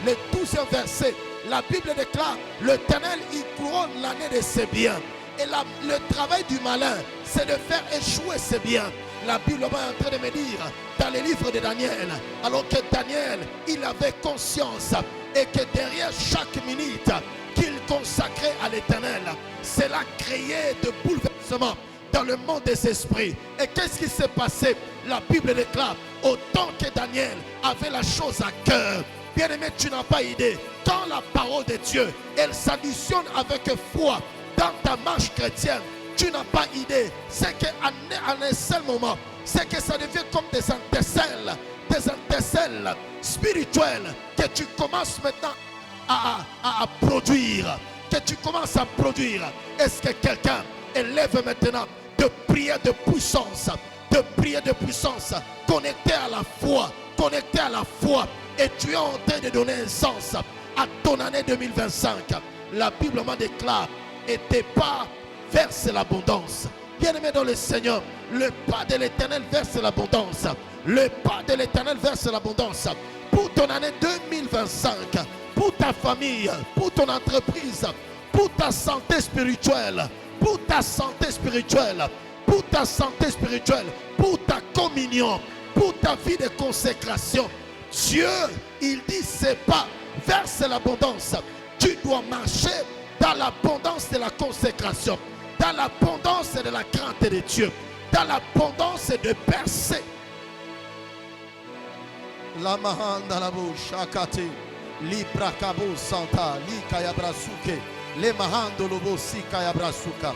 le 12e verset, la Bible déclare, l'Éternel il couronne l'année de ses biens. Et le travail du malin, c'est de faire échouer ses biens. La Bible est en train de me dire, dans le livre de Daniel, alors que Daniel, il avait conscience, et que derrière chaque minute qu'il consacrait à l'Éternel, cela créait de bouleversements dans le monde des esprits. Et qu'est-ce qui s'est passé? La Bible déclare, autant que Daniel avait la chose à cœur, bien-aimé, tu n'as pas idée, quand la parole de Dieu, elle s'additionne avec foi dans ta marche chrétienne, tu n'as pas idée, c'est qu'en un seul moment, c'est que ça devient comme des intercelles spirituelles que tu commences maintenant à produire, que tu commences à produire. Est-ce que quelqu'un élève maintenant de prière de puissance, connecté à la foi, et tu es en train de donner un sens à ton année 2025. La Bible m'en déclare, et tes pas versent l'abondance. Bien-aimé dans le Seigneur, le pas de l'Éternel verse l'abondance. Le pas de l'Éternel verse l'abondance pour ton année 2025, pour ta famille, pour ton entreprise, pour ta santé spirituelle, pour ta ta communion, pour ta vie de consécration. Dieu, il dit, c'est pas verse l'abondance. Tu dois marcher dans l'abondance de la consécration, dans l'abondance de la crainte de Dieu, dans l'abondance de percer. La mahanda la bouche akate li prakabo santa li kayabrasuke le mahando lobo si kayabrasuka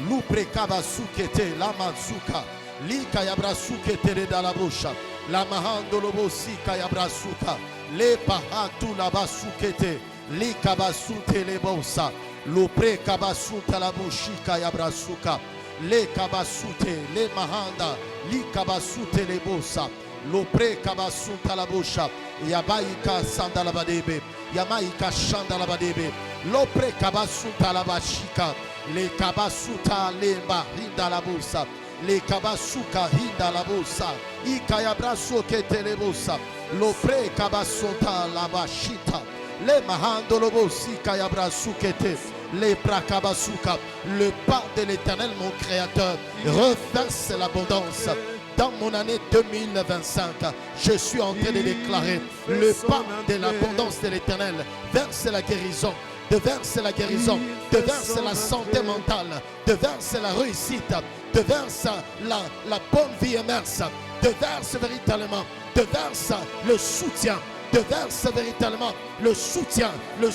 lu prekabasukete la mansuka li kayabrasuke te da la bouche la mahando lobo si kayabrasuka le pahatu la basukete li kabasute le bosa lu prekabasuta la bushi kayabrasuka le kabasute le mahanda li kabasute le bosa Lopre kabasuta la boucha, yabaika sanda la badebe, yamaika shanda la badebe, lopre kabasuta la bashika, le kabasuta le bahinda la busa, le kabasuka hinda la busa, ikayabraso ke telebosa, lopre kabasuta la bashita, le mahando lobosi kayabrasu kete, le prakabasuka, le pas de l'Éternel mon créateur, reverse l'abondance. Dans mon année 2025, je suis en train de déclarer le pas de l'abondance de l'Éternel verse la guérison, de verse la guérison, de verse la santé mentale, de verse la réussite, de verse la bonne vie immerse, de verse véritablement, de verse le soutien, de verse véritablement le soutien. Je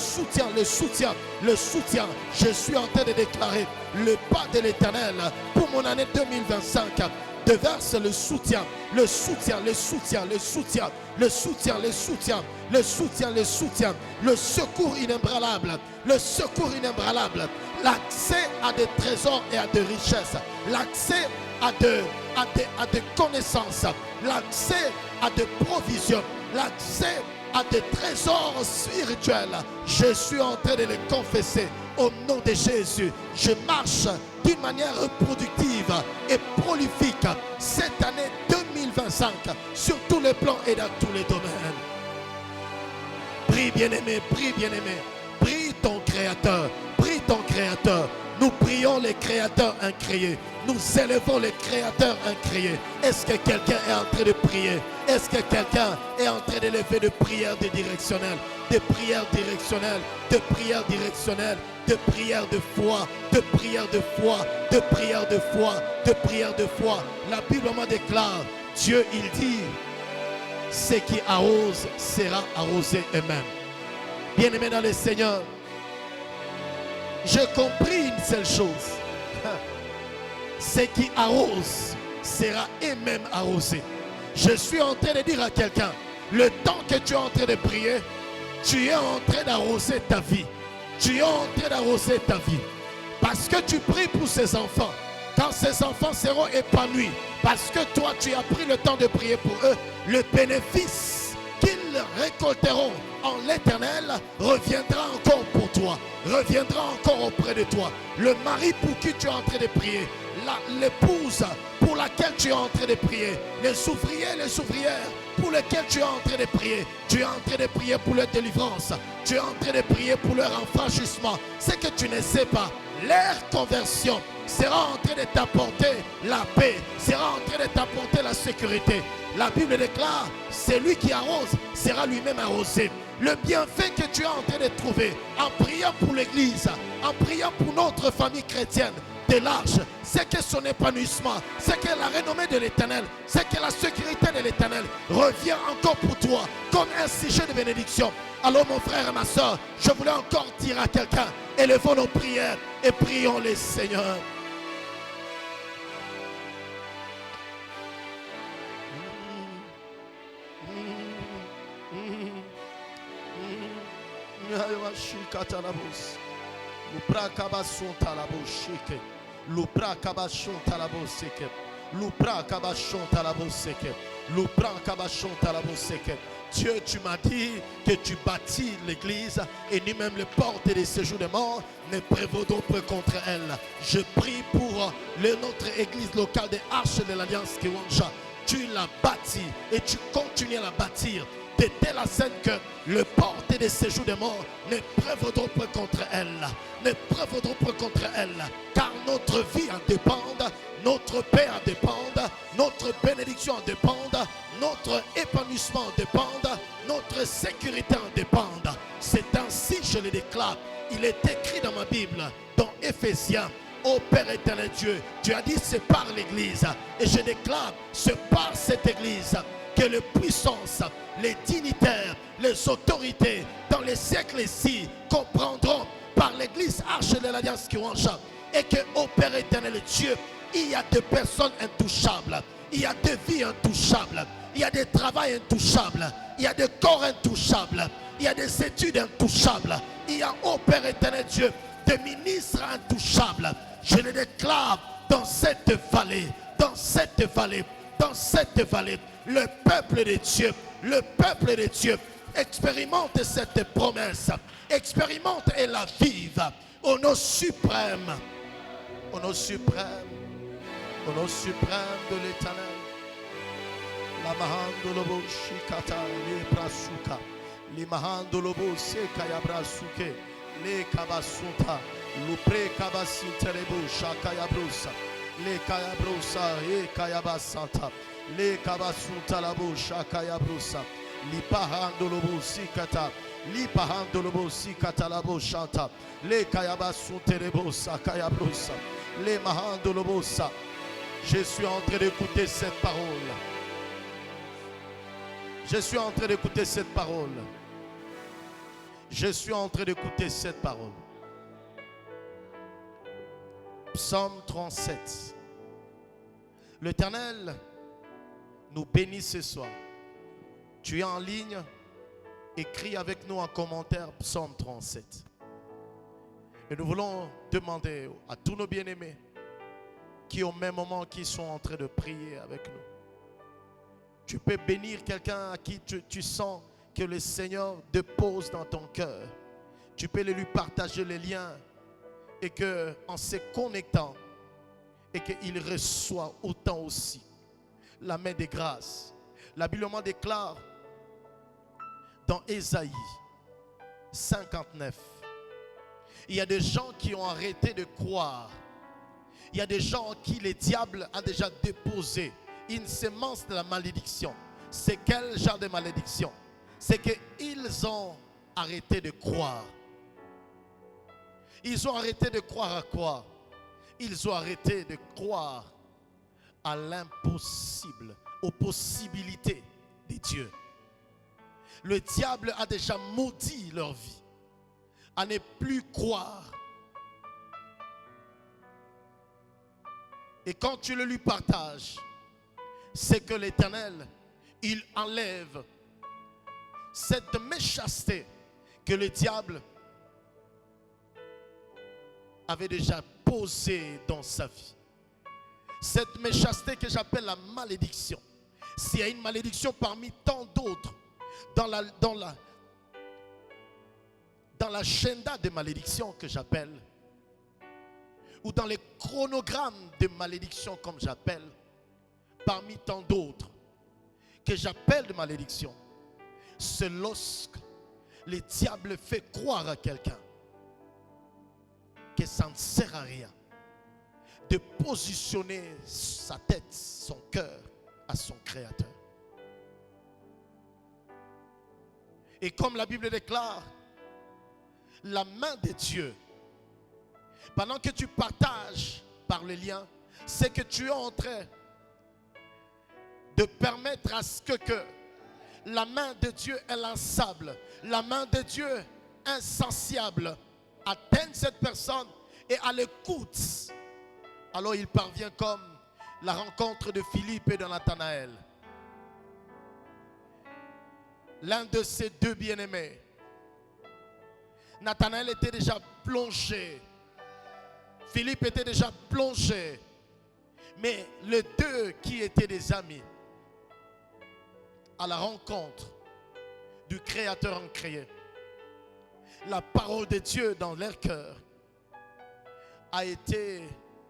suis en train de déclarer le pas de l'Éternel pour mon année 2025. Déverse le soutien, le secours inébranlable, l'accès à des trésors et à des richesses, l'accès à des connaissances, l'accès à des provisions, l'accès à des trésors spirituels. Je suis en train de les confesser au nom de Jésus. Je marche d'une manière productive et prolifique cette année 2025 sur tous les plans et dans tous les domaines. Prie bien-aimé, prie ton Créateur, Nous prions les créateurs incréés. Nous élevons les créateurs incréés. Est-ce que quelqu'un est en train de prier? Est-ce que quelqu'un est en train d'élever de prières directionnelles, de prières directionnelles, de prières directionnelles, de prières de foi, de prières de foi, de prières de foi, de prières de foi? La Bible me déclare, Dieu il dit, ce qui arrose sera arrosé eux-mêmes. Bien-aimés dans le Seigneur, j'ai compris une seule chose. Ce qui arrose sera eux-mêmes arrosé. Je suis en train de dire à quelqu'un, le temps que tu es en train de prier, tu es en train d'arroser ta vie. Tu es en train d'arroser ta vie. Parce que tu pries pour ces enfants. Quand ces enfants seront épanouis, parce que toi tu as pris le temps de prier pour eux, le bénéfice qu'ils récolteront en l'Éternel reviendra encore pour toi, reviendra encore auprès de toi. Le mari pour qui tu es en train de prier, l'épouse pour laquelle tu es en train de prier, les ouvriers, les ouvrières pour lesquels tu es en train de prier, tu es en train de prier pour leur délivrance, tu es en train de prier pour leur enfranchissement. C'est que tu ne sais pas, leur conversion sera en train de t'apporter la paix, sera en train de t'apporter la sécurité. La Bible déclare, celui qui arrose sera lui-même arrosé. Le bienfait que tu es en train de trouver en priant pour l'Église, en priant pour notre famille chrétienne de l'Arche, c'est que son épanouissement, c'est que la renommée de l'Éternel, c'est que la sécurité de l'Éternel revient encore pour toi comme un sujet de bénédiction. Alors mon frère et ma soeur, je voulais encore dire à quelqu'un, élevons nos prières et prions les Seigneurs. Dieu, tu m'as dit que tu bâtis l'église et ni même les portes des séjours des morts ne prévaudront pas contre elle. Je prie pour notre église locale des Arches de l'Alliance Kiwanja. Tu l'as bâtie et tu continues à la bâtir de telle scène que le porte des séjours des morts ne prévaudront pas contre elle, ne prévaudront pas contre elle, car notre vie en dépend, notre paix en dépend, notre bénédiction en dépend, notre épanouissement en dépend, notre sécurité en dépend. C'est ainsi, je le déclare. Il est écrit dans ma Bible, dans Éphésiens, ô Père éternel Dieu, tu as dit c'est par l'église, et je déclare c'est par cette église que les puissances, les dignitaires, les autorités dans les siècles ici comprendront par l'église Arche de l'Alliance Kiwanja, et que, ô Père éternel Dieu, il y a des personnes intouchables, il y a des vies intouchables, il y a des travails intouchables, il y a des corps intouchables, il y a des études intouchables, il y a, ô Père éternel Dieu, des ministres intouchables. Je les déclare dans cette vallée, dans cette vallée, dans cette vallée. Le peuple de Dieu, le peuple de Dieu expérimente cette promesse, expérimente et la vive au nom suprême, au nom suprême, au nom suprême de l'Éternel. La mahando lobo shikata le brasuka, le mahando lobo seka ya brasuke, le kabasunta, lupre kabasinterebo shaka ya brusa, le kaya brusa e kaya basanta. Le kabasunta la boucha kayabrusa, li pahando lobo sikata, li pahando lobo sikata la bouchanta, le kayabasunte rebosa kayabrusa, le mahando lobosa. Je suis en train d'écouter cette parole. Je suis en train d'écouter cette parole. Je suis en train d'écouter cette parole. Psaume 37. L'Éternel nous bénit ce soir. Tu es en ligne, écris avec nous en commentaire Psaume 37. Et nous voulons demander à tous nos bien-aimés qui au même moment qui sont en train de prier avec nous. Tu peux bénir quelqu'un à qui tu sens que le Seigneur dépose dans ton cœur. Tu peux lui partager les liens et qu'en se connectant et qu'il reçoit autant aussi la main de grâce. La Bible déclare dans Ésaïe 59, il y a des gens qui ont arrêté de croire. Il y a des gens en qui le diable a déjà déposé une semence de la malédiction. C'est quel genre de malédiction? C'est qu'ils ont arrêté de croire. Ils ont arrêté de croire à quoi? Ils ont arrêté de croire à l'impossible, aux possibilités de Dieu. Le diable a déjà maudit leur vie à ne plus croire. Et quand tu le lui partages, c'est que l'Éternel il enlève cette méchanceté que le diable avait déjà posée dans sa vie. Cette méchanceté que j'appelle la malédiction. S'il y a une malédiction parmi tant d'autres dans l'agenda de malédiction que j'appelle, ou dans les chronogrammes de malédiction comme j'appelle, parmi tant d'autres que j'appelle de malédiction, c'est lorsque le diable fait croire à quelqu'un que ça ne sert à rien de positionner sa tête, son cœur à son Créateur. Et comme la Bible déclare, la main de Dieu, pendant que tu partages par le lien, c'est que tu es en train de permettre à ce que la main de Dieu inlassable, la main de Dieu insensible atteigne cette personne et à l'écoute. Alors il parvient comme la rencontre de Philippe et de Nathanaël. L'un de ces deux bien-aimés. Nathanaël était déjà plongé. Philippe était déjà plongé. Mais les deux qui étaient des amis, à la rencontre du Créateur incréé, la parole de Dieu dans leur cœur a été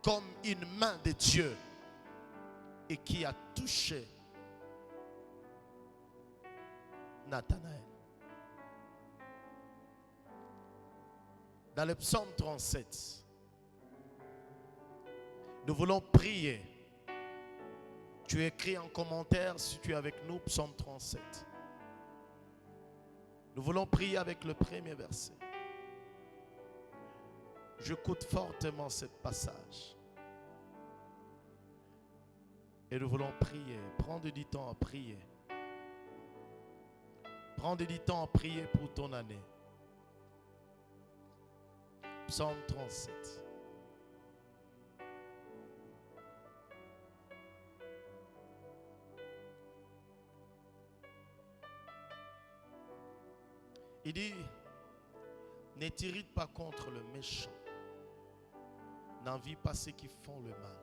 comme une main de Dieu et qui a touché Nathanaël. Dans le psaume 37, nous voulons prier. Tu écris en commentaire si tu es avec nous, psaume 37. Nous voulons prier avec le premier verset. J'écoute fortement ce passage. Et nous voulons prier. Prendre du temps à prier. Prendre du temps à prier pour ton année. Psaume 37. Il dit, ne t'irrite pas contre le méchant. N'envie pas ceux qui font le mal.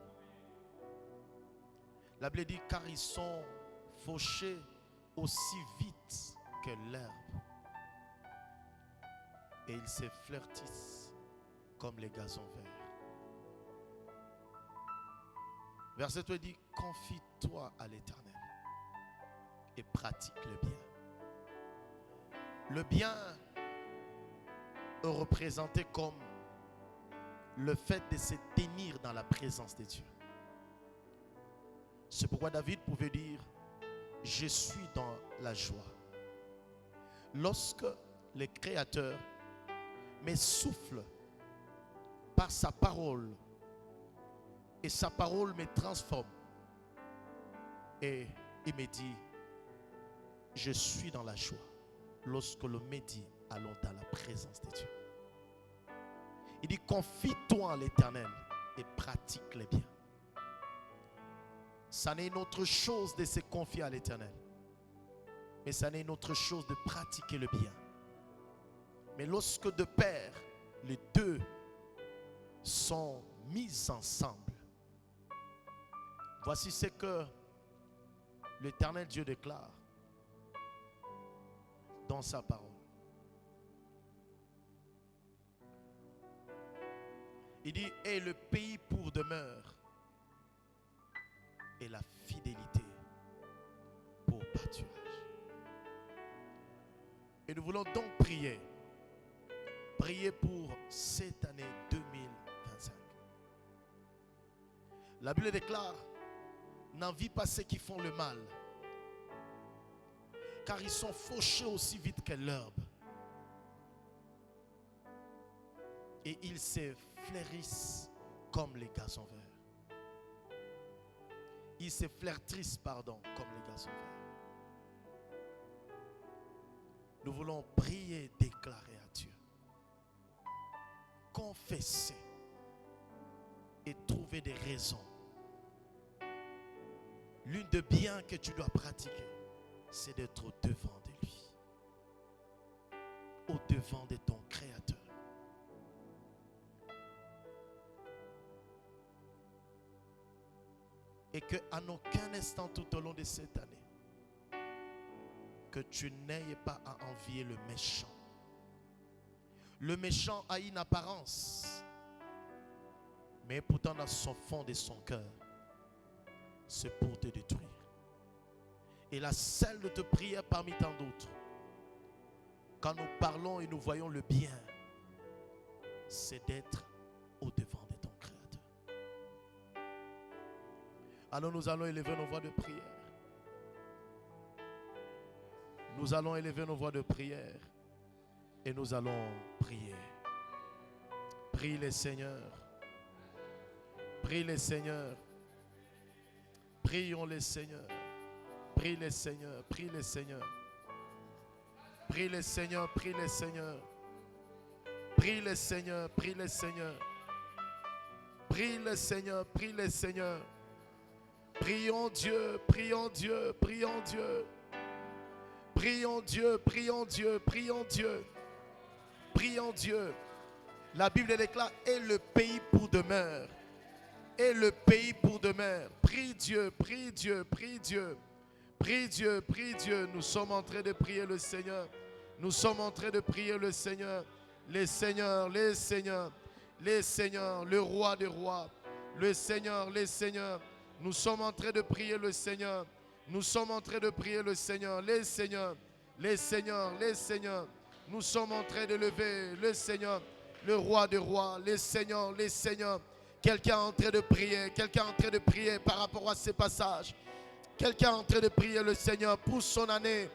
La Bible dit, car ils sont fauchés aussi vite que l'herbe. Et ils se flirtissent comme les gazons verts. Verset 3 dit, confie-toi à l'Éternel et pratique le bien. Le bien est représenté comme le fait de se tenir dans la présence de Dieu. C'est pourquoi David pouvait dire, je suis dans la joie. Lorsque le Créateur me souffle par sa parole et sa parole me transforme et il me dit, je suis dans la joie. Lorsque l'on me dit, allons dans la présence de Dieu. Il dit, confie-toi en l'Éternel et pratique le bien. Ça n'est une autre chose de se confier à l'Éternel. Mais ça n'est une autre chose de pratiquer le bien. Mais lorsque de pair, les deux sont mis ensemble, voici ce que l'Éternel Dieu déclare dans sa parole. Il dit, et le pays pour demeure et la fidélité pour pâturage. Et nous voulons donc prier. Prier pour cette année 2025. La Bible déclare, n'envie pas ceux qui font le mal, car ils sont fauchés aussi vite que l'herbe. Et ils se fleurissent comme les gazons verts. Ils se fleurissent, comme les gazons verts. Nous voulons prier, déclarer à Dieu. Confesser et trouver des raisons. L'une des biens que tu dois pratiquer, c'est d'être au devant de lui. Au devant de ton Créateur. Et qu'à aucun instant tout au long de cette année, que tu n'aies pas à envier le méchant. Le méchant a une apparence, mais pourtant dans son fond de son cœur, c'est pour te détruire. Et la seule de te prière parmi tant d'autres, quand nous parlons et nous voyons le bien, c'est d'être au devant de ton Créateur. Alors nous allons élever nos voix de prière. Nous allons élever nos voix de prière et nous allons prier. Prie le Seigneur. Prie le Seigneur. Prions le Seigneur. Prie le Seigneur. Prie le Seigneur. Prie le Seigneur. Prie le Seigneur. Prie le Seigneur. Prie le Seigneur. Prie le Seigneur. Prie le Seigneur. Prions Dieu. Prions Dieu. Prions Dieu. Prions Dieu. Prions Dieu. Prions Dieu. Prions Dieu. La Bible déclare, et le pays pour demeure. Et le pays pour demeure. Prie Dieu, prie Dieu, prie Dieu. Prie Dieu, prie Dieu. Nous sommes en train de prier le Seigneur. Nous sommes en train de prier le Seigneur. Les seigneurs, les seigneurs, les seigneurs, le roi des rois. Le Seigneur, les seigneurs. Nous sommes en train de prier le Seigneur. Nous sommes en train de prier le Seigneur. Les seigneurs, les seigneurs, les seigneurs. Nous sommes en train de lever le Seigneur, le roi des rois, les seigneurs, les seigneurs. Quelqu'un est en train de prier, quelqu'un est en train de prier par rapport à ces passages. Quelqu'un est en train de prier le Seigneur pour son année,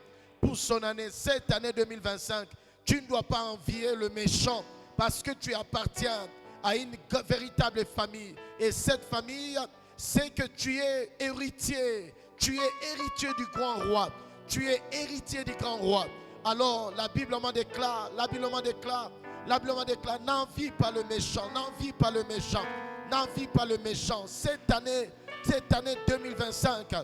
cette année 2025. Tu ne dois pas envier le méchant parce que tu appartiens à une véritable famille. Et cette famille, c'est que tu es héritier. Tu es héritier du grand roi. Tu es héritier du grand roi. Alors la Bible m'en déclare, n'envie pas le méchant, n'envie pas le méchant, n'envie pas le méchant. Cette année 2025,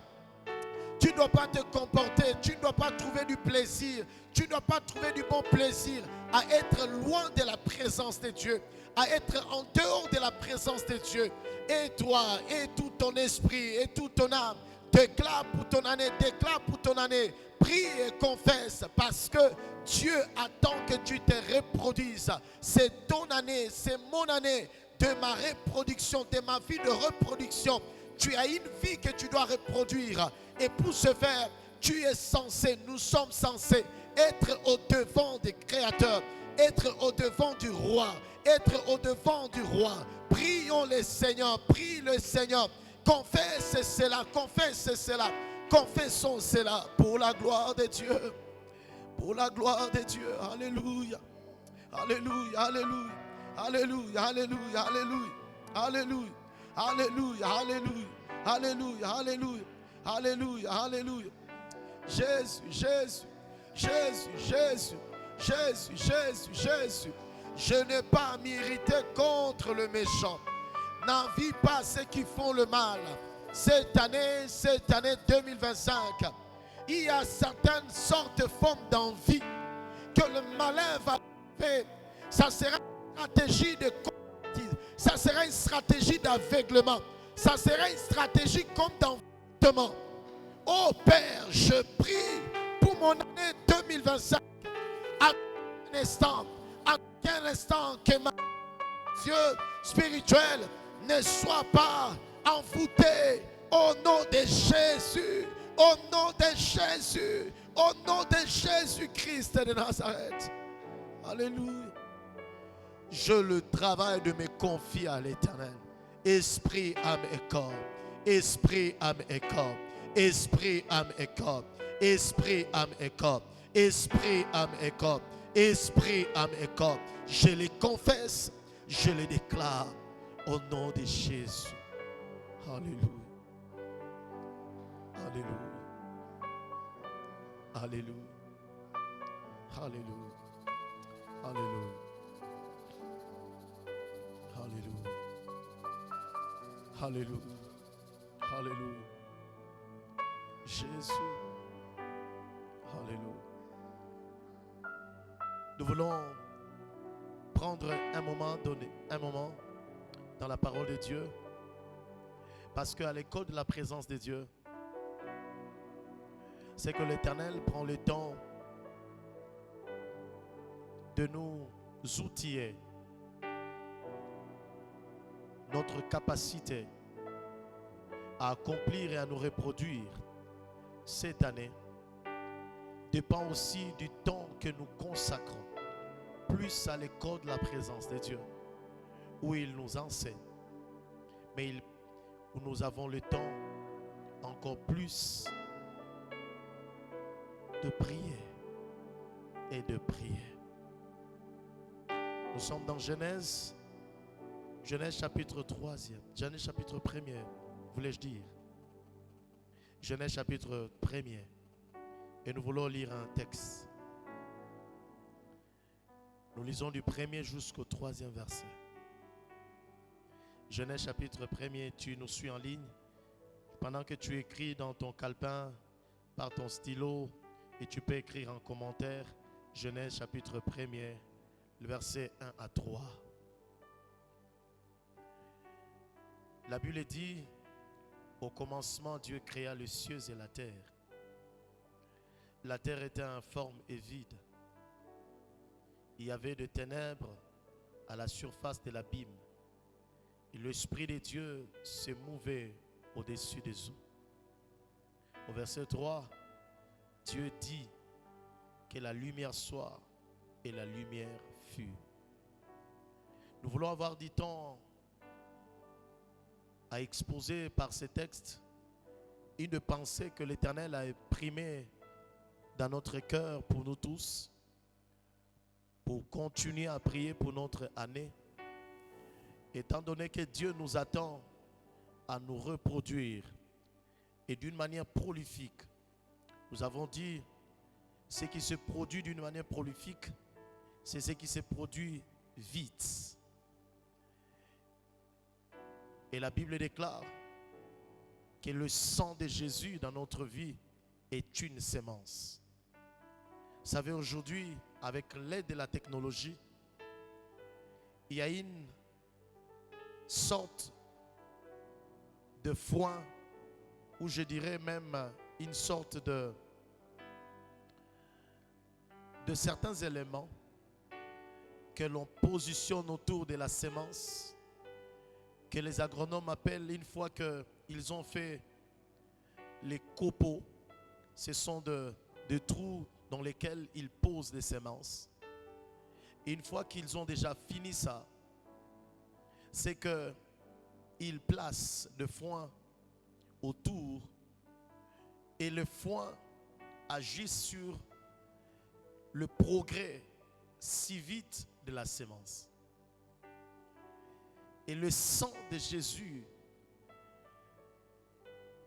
tu ne dois pas te comporter, tu ne dois pas trouver du plaisir, tu ne dois pas trouver du bon plaisir à être loin de la présence de Dieu, à être en dehors de la présence de Dieu. Et toi, et tout ton esprit, et toute ton âme, déclare pour ton année, déclare pour ton année. Prie et confesse parce que Dieu attend que tu te reproduises. C'est ton année, c'est mon année de ma reproduction, de ma vie de reproduction. Tu as une vie que tu dois reproduire. Et pour ce faire, tu es censé, nous sommes censés être au devant des créateurs, être au devant du roi, être au devant du roi. Prions le Seigneur, prie le Seigneur. Confesse cela, confesse cela. Confessons cela pour la gloire de Dieu. Pour la gloire de Dieu. Alléluia. Alléluia. Alléluia. Alléluia. Alléluia. Alléluia. Alléluia. Alléluia. Alléluia. Alléluia. Alléluia. Alléluia. Jésus, Jésus, Jésus, Jésus, Jésus, Jésus, Jésus. Je n'ai pas à m'irriter contre le méchant. N'envie pas ceux qui font le mal. Cette année 2025, il y a certaines sortes de formes d'envie que le malin va faire. Ça sera une stratégie de compétition. Ça sera une stratégie d'aveuglement. Ça sera une stratégie comme d'envoûtement. Oh Père, je prie pour mon année 2025. À quel instant que ma Dieu spirituel ne soit pas envoûté au nom de Jésus, au nom de Jésus, au nom de Jésus-Christ de Nazareth. Alléluia. Je le travaille de me confier à l'Éternel. Esprit, âme et corps. Esprit, âme et corps. Esprit, âme et corps. Esprit, âme et corps. Esprit, âme et corps. Esprit, âme et corps. Je les confesse, je les déclare au nom de Jésus. Alléluia. Alléluia. Alléluia. Alléluia. Alléluia. Alléluia. Alléluia. Alléluia. Jésus. voulons prendre un moment dans la parole de Dieu. Parce qu'à l'école de la présence de Dieu, c'est que l'Éternel prend le temps de nous outiller notre capacité à accomplir et à nous reproduire cette année dépend aussi du temps que nous consacrons plus à l'école de la présence de Dieu, où il nous enseigne, mais où nous avons le temps encore plus de prier et de prier. Nous sommes dans Genèse chapitre 3e, Genèse chapitre 1er, voulais-je dire. Genèse chapitre 1er. Et nous voulons lire un texte. Nous lisons du 1er jusqu'au 3e verset. Genèse chapitre 1er, tu nous suis en ligne. Pendant que tu écris dans ton calepin, par ton stylo, et tu peux écrire en commentaire, Genèse chapitre 1er, le verset 1 à 3. La Bible dit, au commencement, Dieu créa les cieux et la terre. La terre était informe et vide. Il y avait des ténèbres à la surface de l'abîme. Et l'Esprit de Dieu se mouvait au-dessus des eaux. Au verset 3, Dieu dit que la lumière soit et la lumière fut. Nous voulons avoir du temps à exposer par ces textes une pensée que l'Éternel a imprimée dans notre cœur pour nous tous, pour continuer à prier pour notre année, étant donné que Dieu nous attend à nous reproduire et d'une manière prolifique. Nous avons dit, ce qui se produit d'une manière prolifique, c'est ce qui se produit vite. Et la Bible déclare que le sang de Jésus dans notre vie est une sémence. Vous savez, aujourd'hui, avec l'aide de la technologie, il y a une sorte de foin, ou je dirais même une sorte de certains éléments que l'on positionne autour de la sémence, que les agronomes appellent, une fois qu'ils ont fait les copeaux, ce sont de trous dans lesquels ils posent des semences. Et une fois qu'ils ont déjà fini ça, c'est qu'ils placent le foin autour et le foin agit sur le progrès si vite de la sémence. Et le sang de Jésus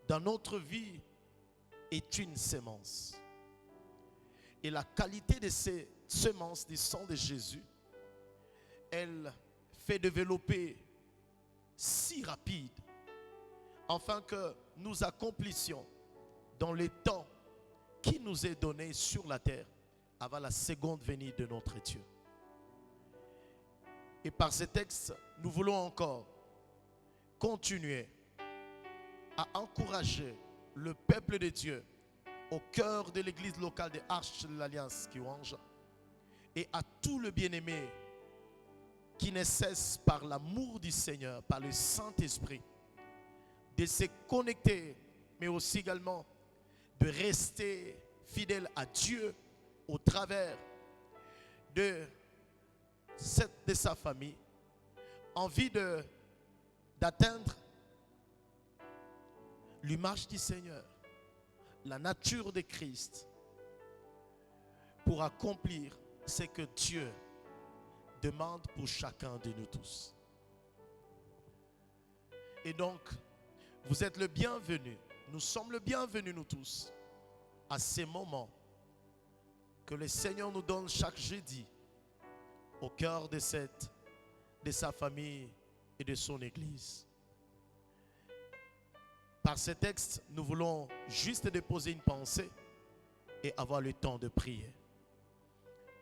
dans notre vie est une sémence. Et la qualité de ces semences du sang de Jésus, elle fait développer si rapide, afin que nous accomplissions dans le temps qui nous est donné sur la terre avant la seconde venue de notre Dieu. Et par ces textes, nous voulons encore continuer à encourager le peuple de Dieu au cœur de l'église locale des Arches de l'Alliance Kiwanja et à tout le bien-aimé qui ne cesse par l'amour du Seigneur, par le Saint-Esprit, de se connecter, mais aussi également de rester fidèle à Dieu au travers de sa famille, envie d'atteindre l'image du Seigneur, la nature de Christ, pour accomplir ce que Dieu demande pour chacun de nous tous. Et donc, vous êtes le bienvenu, nous sommes le bienvenu nous tous, à ces moments que le Seigneur nous donne chaque jeudi au cœur de sa famille et de son église. Par ce texte, nous voulons juste déposer une pensée et avoir le temps de prier.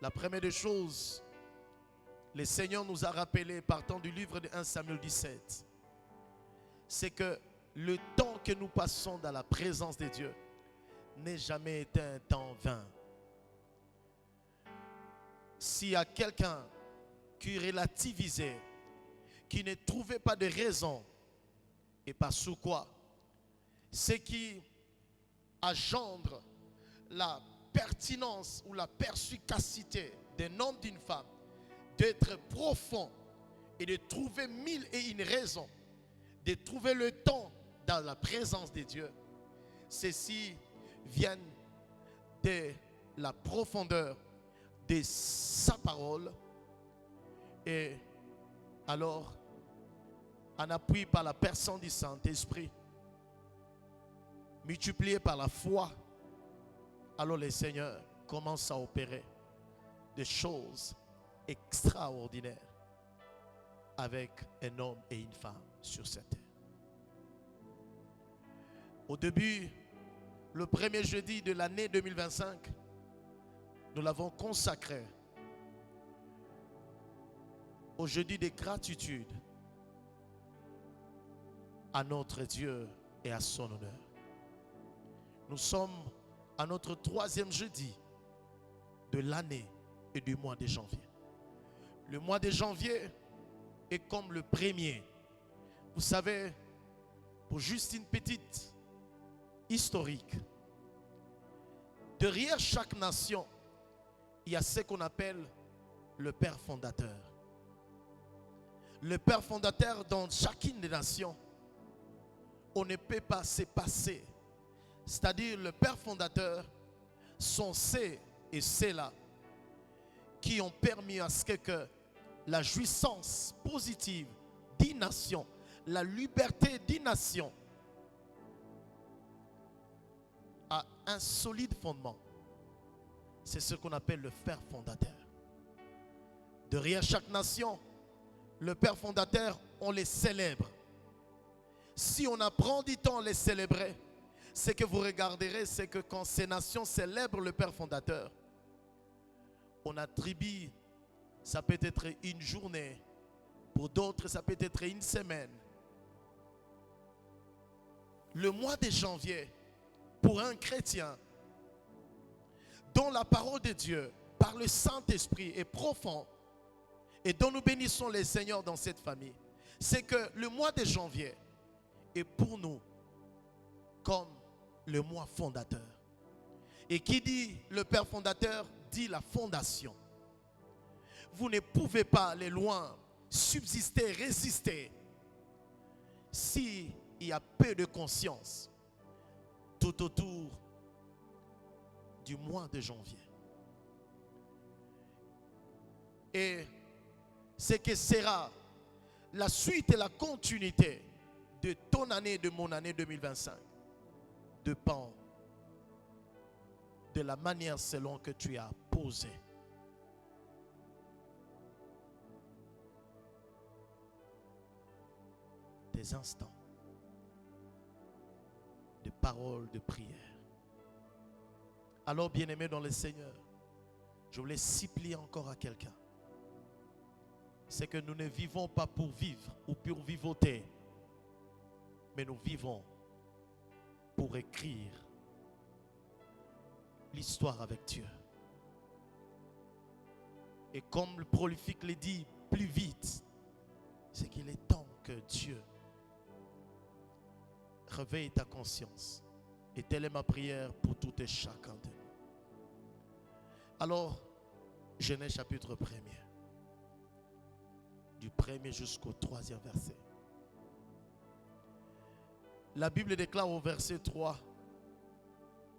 La première des choses, le Seigneur nous a rappelé, partant du livre de 1 Samuel 17, c'est que le temps que nous passons dans la présence de Dieu n'est jamais été un temps vain. S'il y a quelqu'un qui relativisait, qui ne trouvait pas de raison, et parce quoi, ce qui engendre la pertinence ou la perspicacité d'un homme, d'une femme, d'être profond et de trouver mille et une raisons, de trouver le temps dans la présence de Dieu. Ceci viennent de la profondeur de sa parole, et alors en appui par la personne du Saint-Esprit, multiplié par la foi, alors le Seigneur commence à opérer des choses extraordinaires avec un homme et une femme sur cette terre. Au début, le premier jeudi de l'année 2025, nous l'avons consacré au jeudi de gratitude à notre Dieu et à son honneur. Nous sommes à notre troisième jeudi de l'année et du mois de janvier. Le mois de janvier est comme le premier. Vous savez, pour juste une petite historique, derrière chaque nation, il y a ce qu'on appelle le Père fondateur. Le Père fondateur dans chacune des nations, on ne peut pas se passer. C'est-à-dire le Père fondateur sont ces et ceux-là qui ont permis à ce que la jouissance positive d'une nation, la liberté d'une nation a un solide fondement. C'est ce qu'on appelle le Père fondateur. Derrière chaque nation, le Père fondateur, on les célèbre. Si on apprend du temps à les célébrer, ce que vous regarderez, c'est que quand ces nations célèbrent le Père fondateur, on attribue, ça peut être une journée, pour d'autres ça peut être une semaine. Le mois de janvier, pour un chrétien, dont la parole de Dieu, par le Saint-Esprit, est profond, et dont nous bénissons les Seigneurs dans cette famille, c'est que le mois de janvier est pour nous comme le mois fondateur. Et qui dit le Père fondateur, dit la fondation. Vous ne pouvez pas aller loin, subsister, résister, s'il y a peu de conscience tout autour du mois de janvier. Et ce que sera la suite et la continuité de ton année et de mon année 2025 dépend de la manière selon que tu as posé. Des instants de paroles de prière. Alors, bien-aimés dans le Seigneur, je voulais supplier encore à quelqu'un. C'est que nous ne vivons pas pour vivre ou pour vivoter, mais nous vivons pour écrire l'histoire avec Dieu. Et comme le prolifique le dit plus vite, c'est qu'il est temps que Dieu réveille ta conscience. Et telle est ma prière pour tout et chacun de nous. Alors, Genèse chapitre 1er, du 1er jusqu'au 3e verset. La Bible déclare au verset 3,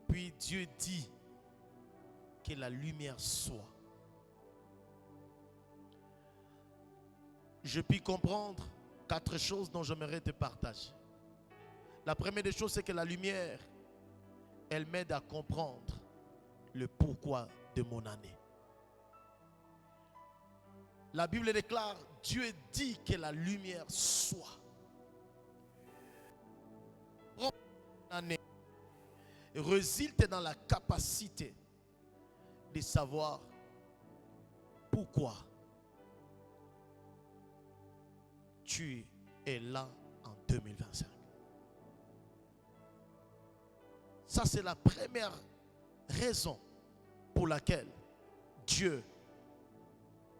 puis Dieu dit que la lumière soit. Je puis comprendre 4 choses dont j'aimerais te partager. La première des choses, c'est que la lumière, elle m'aide à comprendre le pourquoi de mon année. La Bible déclare, Dieu dit que la lumière soit. Année résulte dans la capacité de savoir pourquoi tu es là en 2025. Ça, c'est la première raison pour laquelle Dieu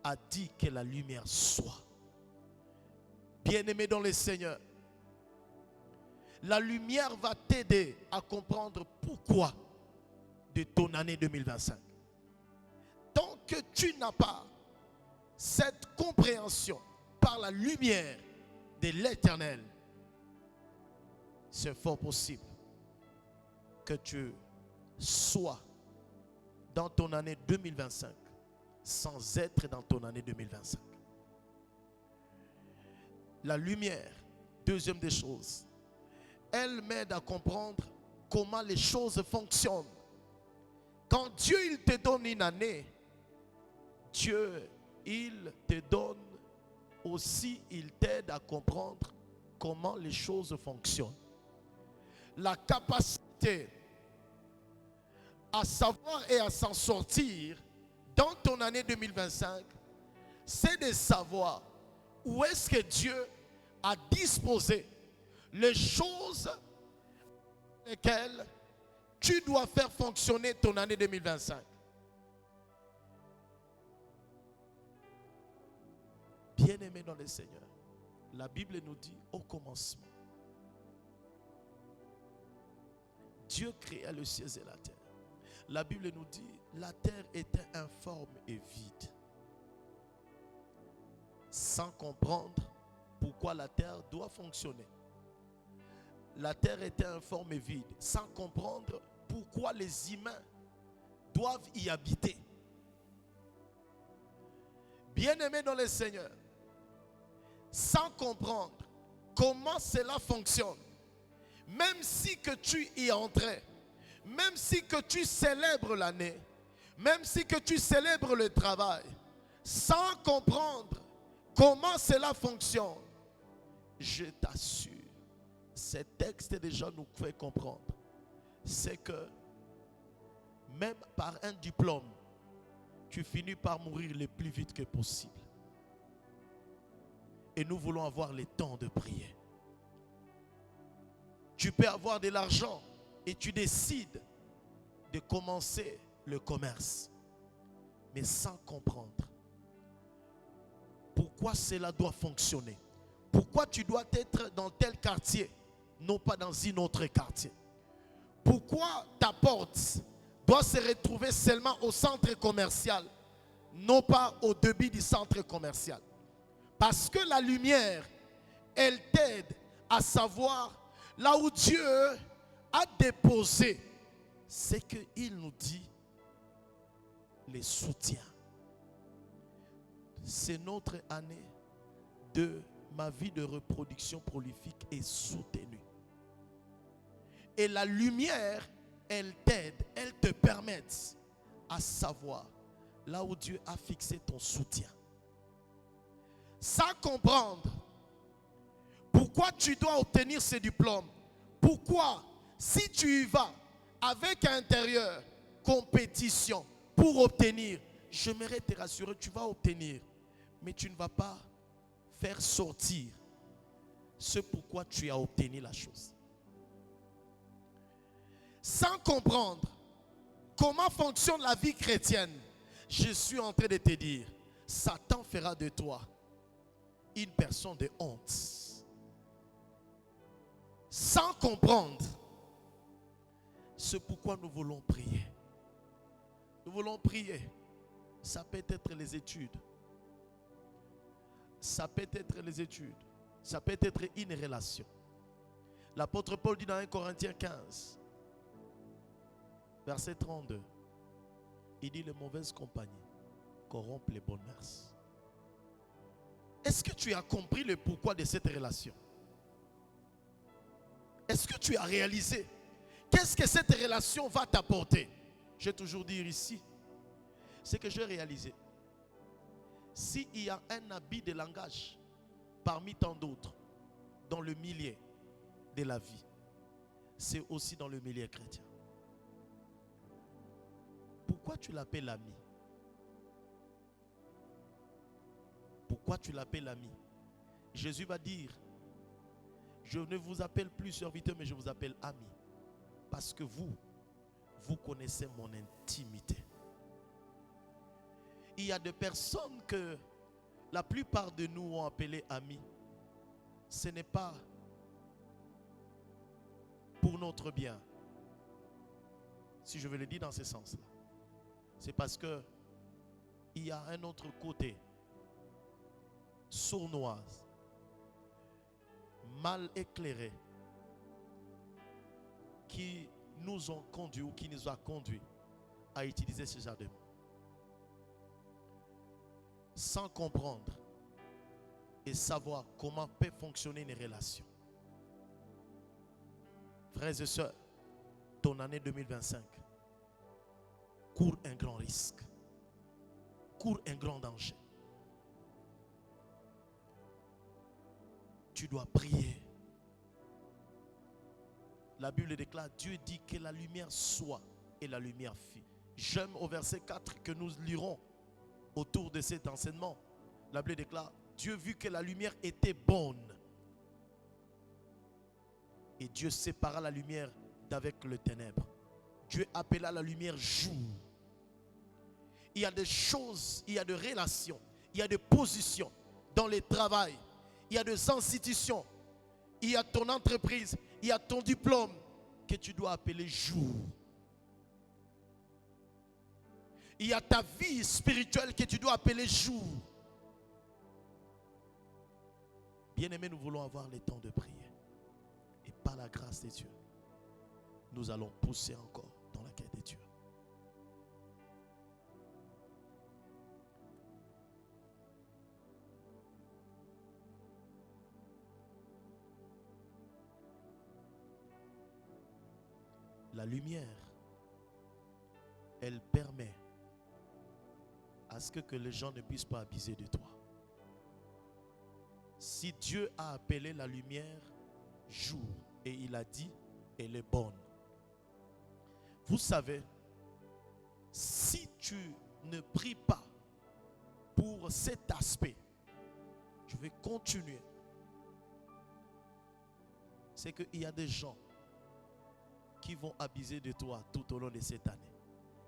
a dit que la lumière soit. Bien-aimé dans le Seigneur, la lumière va t'aider à comprendre pourquoi de ton année 2025. Tant que tu n'as pas cette compréhension par la lumière de l'Éternel, c'est fort possible que tu sois dans ton année 2025 sans être dans ton année 2025. La lumière, deuxième des choses, elle m'aide à comprendre comment les choses fonctionnent. Quand Dieu il te donne une année, Dieu il te donne aussi, il t'aide à comprendre comment les choses fonctionnent. La capacité à savoir et à s'en sortir dans ton année 2025, c'est de savoir où est-ce que Dieu a disposé les choses lesquelles tu dois faire fonctionner ton année 2025. Bien-aimé dans le Seigneur, la Bible nous dit au commencement, Dieu créa le ciel et la terre. La Bible nous dit, la terre était informe et vide. Sans comprendre pourquoi la terre doit fonctionner. La terre était informe et vide, sans comprendre pourquoi les humains doivent y habiter. Bien-aimé dans le Seigneur, sans comprendre comment cela fonctionne, même si que tu y entrais, même si que tu célèbres l'année, même si que tu célèbres le travail, sans comprendre comment cela fonctionne, je t'assure, ce texte déjà nous fait comprendre, c'est que même par un diplôme, tu finis par mourir le plus vite que possible. Et nous voulons avoir le temps de prier. Tu peux avoir de l'argent et tu décides de commencer le commerce, mais sans comprendre pourquoi cela doit fonctionner. Pourquoi tu dois être dans tel quartier, non pas dans un autre quartier. Pourquoi ta porte doit se retrouver seulement au centre commercial, non pas au début du centre commercial. Parce que la lumière, elle t'aide à savoir là où Dieu a déposé ce qu'il nous dit, les soutiens. C'est notre année de ma vie de reproduction prolifique est soutenue. Et la lumière, elle t'aide, elle te permet à savoir là où Dieu a fixé ton soutien. Sans comprendre pourquoi tu dois obtenir ce diplôme, pourquoi si tu y vas avec à l'intérieur compétition pour obtenir, j'aimerais te rassurer, tu vas obtenir, mais tu ne vas pas faire sortir ce pourquoi tu as obtenu la chose. Sans comprendre comment fonctionne la vie chrétienne, je suis en train de te dire, Satan fera de toi une personne de honte. Sans comprendre, c'est pourquoi nous voulons prier. Nous voulons prier. Ça peut être les études. Ça peut être les études. Ça peut être une relation. L'apôtre Paul dit dans 1 Corinthiens 15, verset 32, il dit les mauvaises compagnies corrompent les bonnes mœurs. Est-ce que tu as compris le pourquoi de cette relation? Est-ce que tu as réalisé qu'est-ce que cette relation va t'apporter? Je vais toujours dire ici, c'est que j'ai réalisé. S'il y a un habit de langage parmi tant d'autres dans le milieu de la vie, c'est aussi dans le milieu chrétien. Pourquoi tu l'appelles ami? Pourquoi tu l'appelles ami? Jésus va dire, je ne vous appelle plus serviteur, mais je vous appelle ami. Parce que vous connaissez mon intimité. Il y a des personnes que la plupart de nous ont appelé amis. Ce n'est pas pour notre bien. Si je veux le dire dans ce sens-là. C'est parce que il y a un autre côté sournoise, mal éclairé, qui nous ont conduits ou qui nous a conduits à utiliser ce genre de mots. Sans comprendre et savoir comment peut fonctionner une relation. Frères et sœurs, ton année 2025 court un grand risque, court un grand danger. Tu dois prier. La Bible déclare, Dieu dit que la lumière soit et la lumière fut. J'aime au verset 4 que nous lirons autour de cet enseignement. La Bible déclare, Dieu vit que la lumière était bonne. Et Dieu sépara la lumière d'avec le ténèbre. Dieu appela la lumière jour. Il y a des choses, il y a des relations, il y a des positions dans le travail, il y a des institutions, il y a ton entreprise, il y a ton diplôme que tu dois appeler jour. Il y a ta vie spirituelle que tu dois appeler jour. Bien-aimés, nous voulons avoir le temps de prier. Et par la grâce de Dieu, nous allons pousser encore dans la quête de Dieu. La lumière, elle permet à ce que les gens ne puissent pas abuser de toi. Si Dieu a appelé la lumière jour et il a dit, elle est bonne. Vous savez, si tu ne pries pas pour cet aspect, je vais continuer. C'est qu'il y a des gens qui vont abuser de toi tout au long de cette année.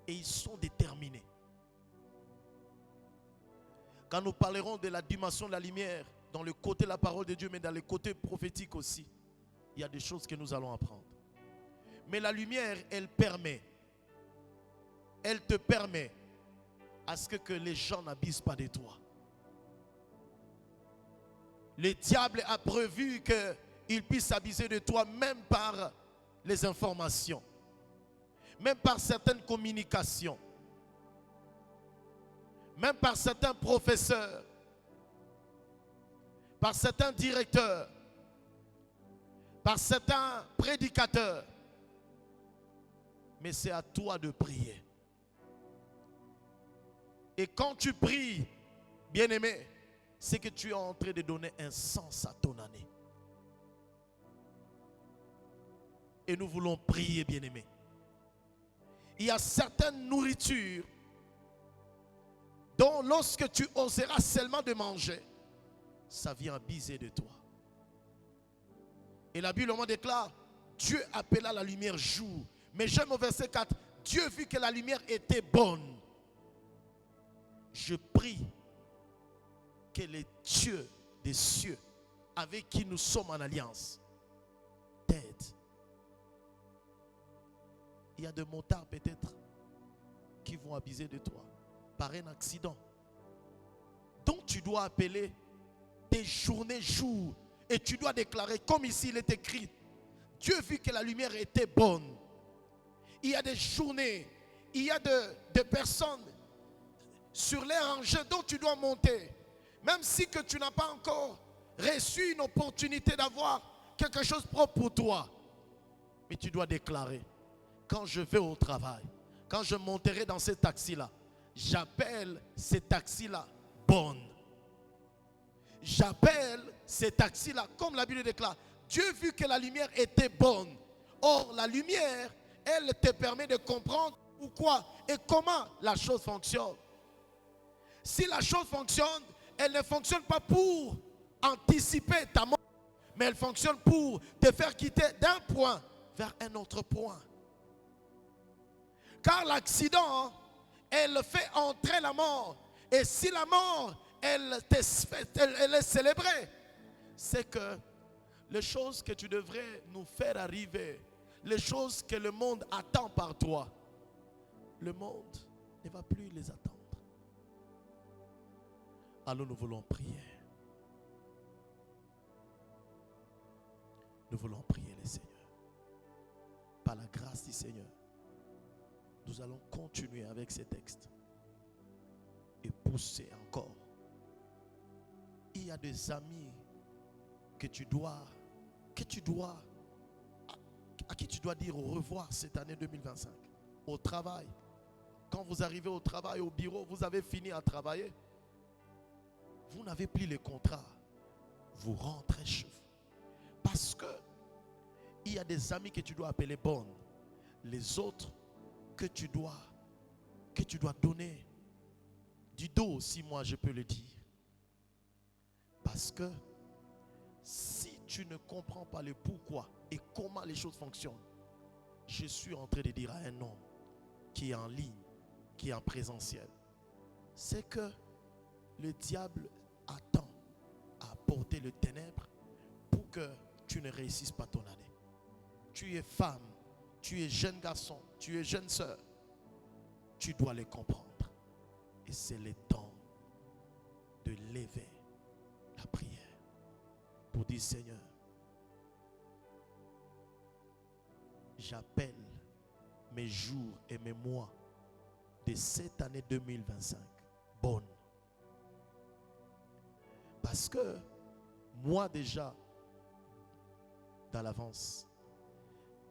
Et ils sont déterminés. Quand nous parlerons de la dimension de la lumière, dans le côté de la parole de Dieu, mais dans le côté prophétique aussi, il y a des choses que nous allons apprendre. Mais la lumière, elle te permet à ce que les gens n'abusent pas de toi. Le diable a prévu qu'il puisse abuser de toi même par les informations, même par certaines communications, même par certains professeurs, par certains directeurs, par certains prédicateurs. Mais c'est à toi de prier. Et quand tu pries, bien-aimé, c'est que tu es en train de donner un sens à ton année. Et nous voulons prier, bien-aimés. Il y a certaines nourritures dont lorsque tu oseras seulement de manger, ça vient abuser de toi. Et la Bible déclare, Dieu appela la lumière jour. Mais j'aime au verset 4, Dieu vit que la lumière était bonne. Je prie que les dieux des cieux avec qui nous sommes en alliance t'aident. Il y a des motards peut-être qui vont abuser de toi par un accident. Donc tu dois appeler tes journées jours et tu dois déclarer comme ici il est écrit, Dieu vit que la lumière était bonne. Il y a des journées, il y a des personnes sur les rangées dont tu dois monter. Même si que tu n'as pas encore reçu une opportunité d'avoir quelque chose propre pour toi. Mais tu dois déclarer, quand je vais au travail, quand je monterai dans ce taxi-là, j'appelle ce taxi-là bonne. J'appelle ce taxi-là, comme la Bible déclare, Dieu vit que la lumière était bonne. Or, la lumière, elle te permet de comprendre pourquoi et comment la chose fonctionne. Si la chose fonctionne, elle ne fonctionne pas pour anticiper ta mort, mais elle fonctionne pour te faire quitter d'un point vers un autre point. Car l'accident, elle fait entrer la mort. Et si la mort, elle est célébrée, c'est que les choses que tu devrais nous faire arriver, les choses que le monde attend par toi, le monde ne va plus les attendre. Alors nous voulons prier. Nous voulons prier le Seigneur. Par la grâce du Seigneur, nous allons continuer avec ces textes et pousser encore. Il y a des amis à qui tu dois dire au revoir cette année 2025. Au travail. Quand vous arrivez au travail, au bureau, vous avez fini à travailler. Vous n'avez plus les contrats. Vous rentrez chez vous. Parce que il y a des amis que tu dois appeler bonnes. Les autres que tu dois donner du dos, si moi je peux le dire. Parce que si tu ne comprends pas le pourquoi et comment les choses fonctionnent, je suis en train de dire à un homme qui est en ligne, qui est en présentiel, c'est que le diable attend à apporter le ténèbre pour que tu ne réussisses pas ton année. Tu es femme, tu es jeune garçon, tu es jeune sœur, tu dois le comprendre. Et c'est le temps de lever la prière pour dire: Seigneur, j'appelle mes jours et mes mois de cette année 2025 bonnes. Parce que moi déjà, dans l'avance,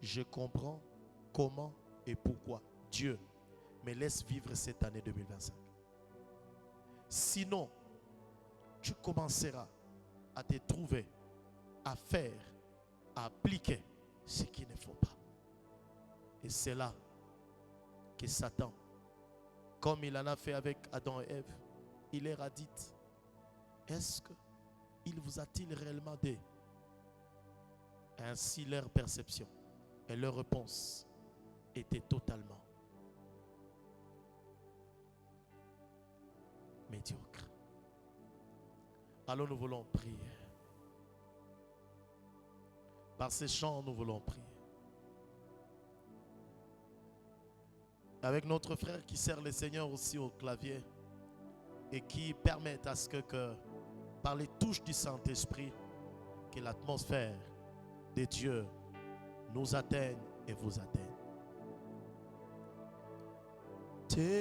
je comprends comment et pourquoi Dieu me laisse vivre cette année 2025. Sinon, tu commenceras à te trouver, à faire, à appliquer ce qu'il ne faut pas. Et c'est là que Satan, comme il en a fait avec Adam et Ève, il leur a dit: est-ce qu'il vous a-t-il réellement dit? Ainsi leur perception et leur réponse était totalement médiocre. Alors nous voulons prier. Par ces chants, nous voulons prier. Avec notre frère qui sert le Seigneur aussi au clavier et qui permet à ce que par les touches du Saint-Esprit, que l'atmosphère de Dieu nous atteigne et vous atteigne. Tellement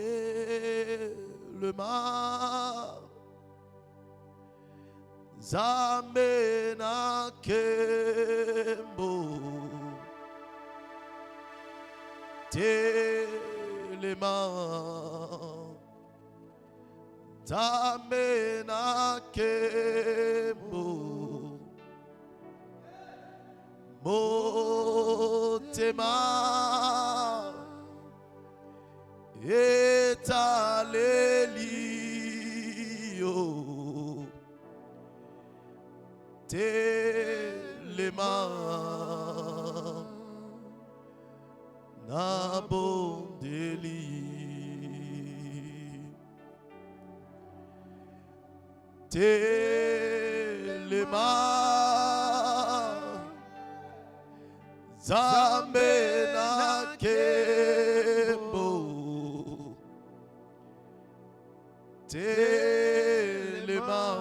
zamena kembo, tellement zamena kembo, motema etalelio, tellement nabondeli, tellement zamena kembo, tellement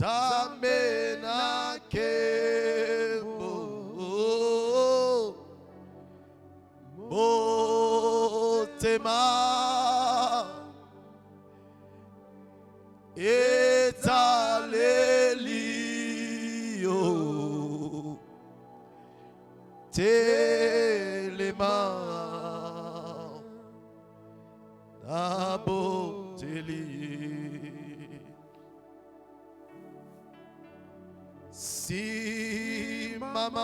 zamena kembo, motema etalelio, tellement nabondeli. Si maman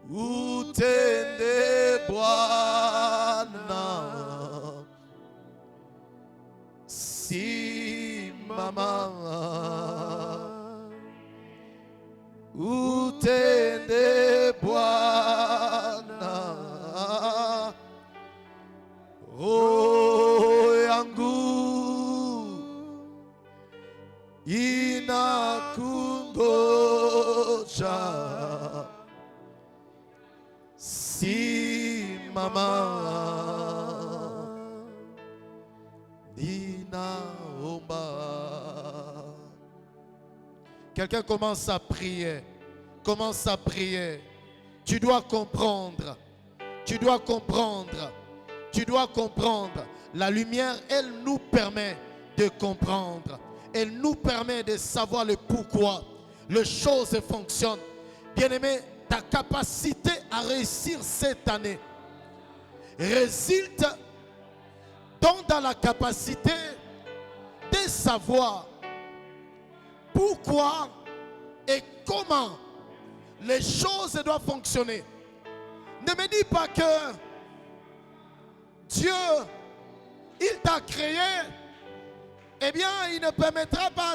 ou tende bois Simama utende Bwana roho yangu inakungoja. Simama ninaomba. Quelqu'un commence à prier. Commence à prier. Tu dois comprendre. Tu dois comprendre. Tu dois comprendre. La lumière, elle nous permet de comprendre. Elle nous permet de savoir le pourquoi les choses fonctionnent. Bien-aimé, ta capacité à réussir cette année résulte donc dans la capacité de savoir pourquoi et comment les choses doivent fonctionner. Ne me dis pas que Dieu, il t'a créé, eh bien, il ne permettra pas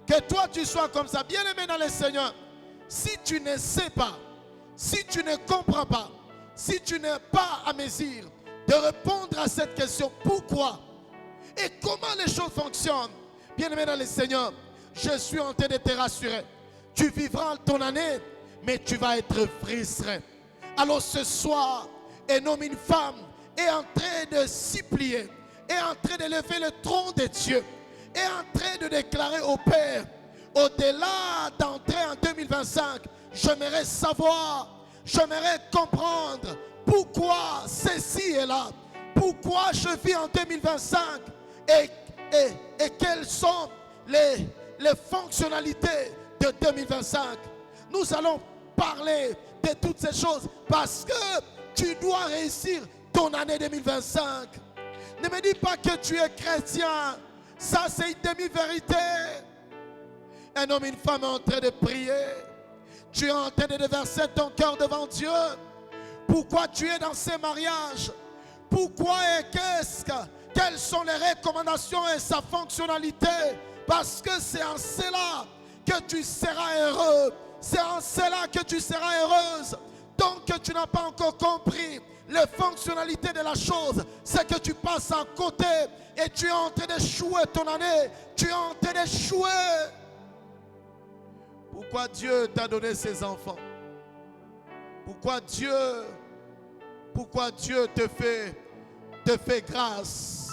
que toi tu sois comme ça. Bien-aimé dans le Seigneur, si tu ne sais pas, si tu ne comprends pas, si tu n'es pas à mesure de répondre à cette question, pourquoi et comment les choses fonctionnent, bien-aimé dans le Seigneur, je suis en train de te rassurer. Tu vivras ton année, mais tu vas être frustré. Alors ce soir, un homme, une femme est en train de s'y plier, est en train de lever le trône de Dieu, est en train de déclarer au Père, au-delà d'entrer en 2025, j'aimerais savoir, j'aimerais comprendre pourquoi ceci est là, pourquoi je vis en 2025 et quelles sont les fonctionnalités de 2025. Nous allons parler de toutes ces choses parce que tu dois réussir ton année 2025. Ne me dis pas que tu es chrétien. Ça, c'est une demi-vérité. Un homme, une femme est en train de prier. Tu es en train de déverser ton cœur devant Dieu. Pourquoi tu es dans ces mariages? Pourquoi et quelles sont les recommandations et sa fonctionnalité? Parce que c'est en cela que tu seras heureux. C'est en cela que tu seras heureuse. Donc que tu n'as pas encore compris les fonctionnalités de la chose, c'est que tu passes à côté et tu es en train d'échouer ton année. Tu es en train d'échouer. Pourquoi Dieu t'a donné ses enfants? Pourquoi Dieu te fait grâce?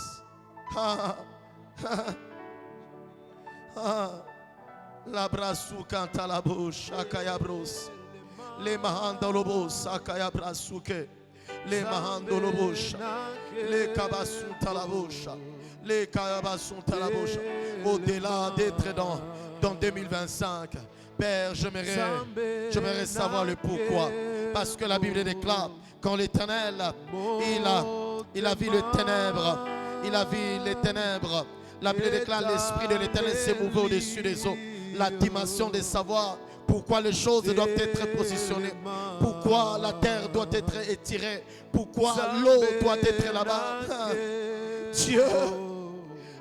La brassou canta la bouche, akayabros. Les mahandolobos, akayabrasuke. Les mahandolobos, les kabassun talabosha. Les kabassun talabosha. Au-delà d'être dans 2025, Père, j'aimerais savoir le pourquoi. Parce que la Bible déclare, quand l'Éternel, il a vu les ténèbres, il a vu les ténèbres. La Bible déclare, l'Esprit de l'Éternel s'est mouvé au-dessus des eaux. La dimension de savoir pourquoi les choses doivent être positionnées, pourquoi la terre doit être étirée, pourquoi l'eau doit être là-bas. Dieu,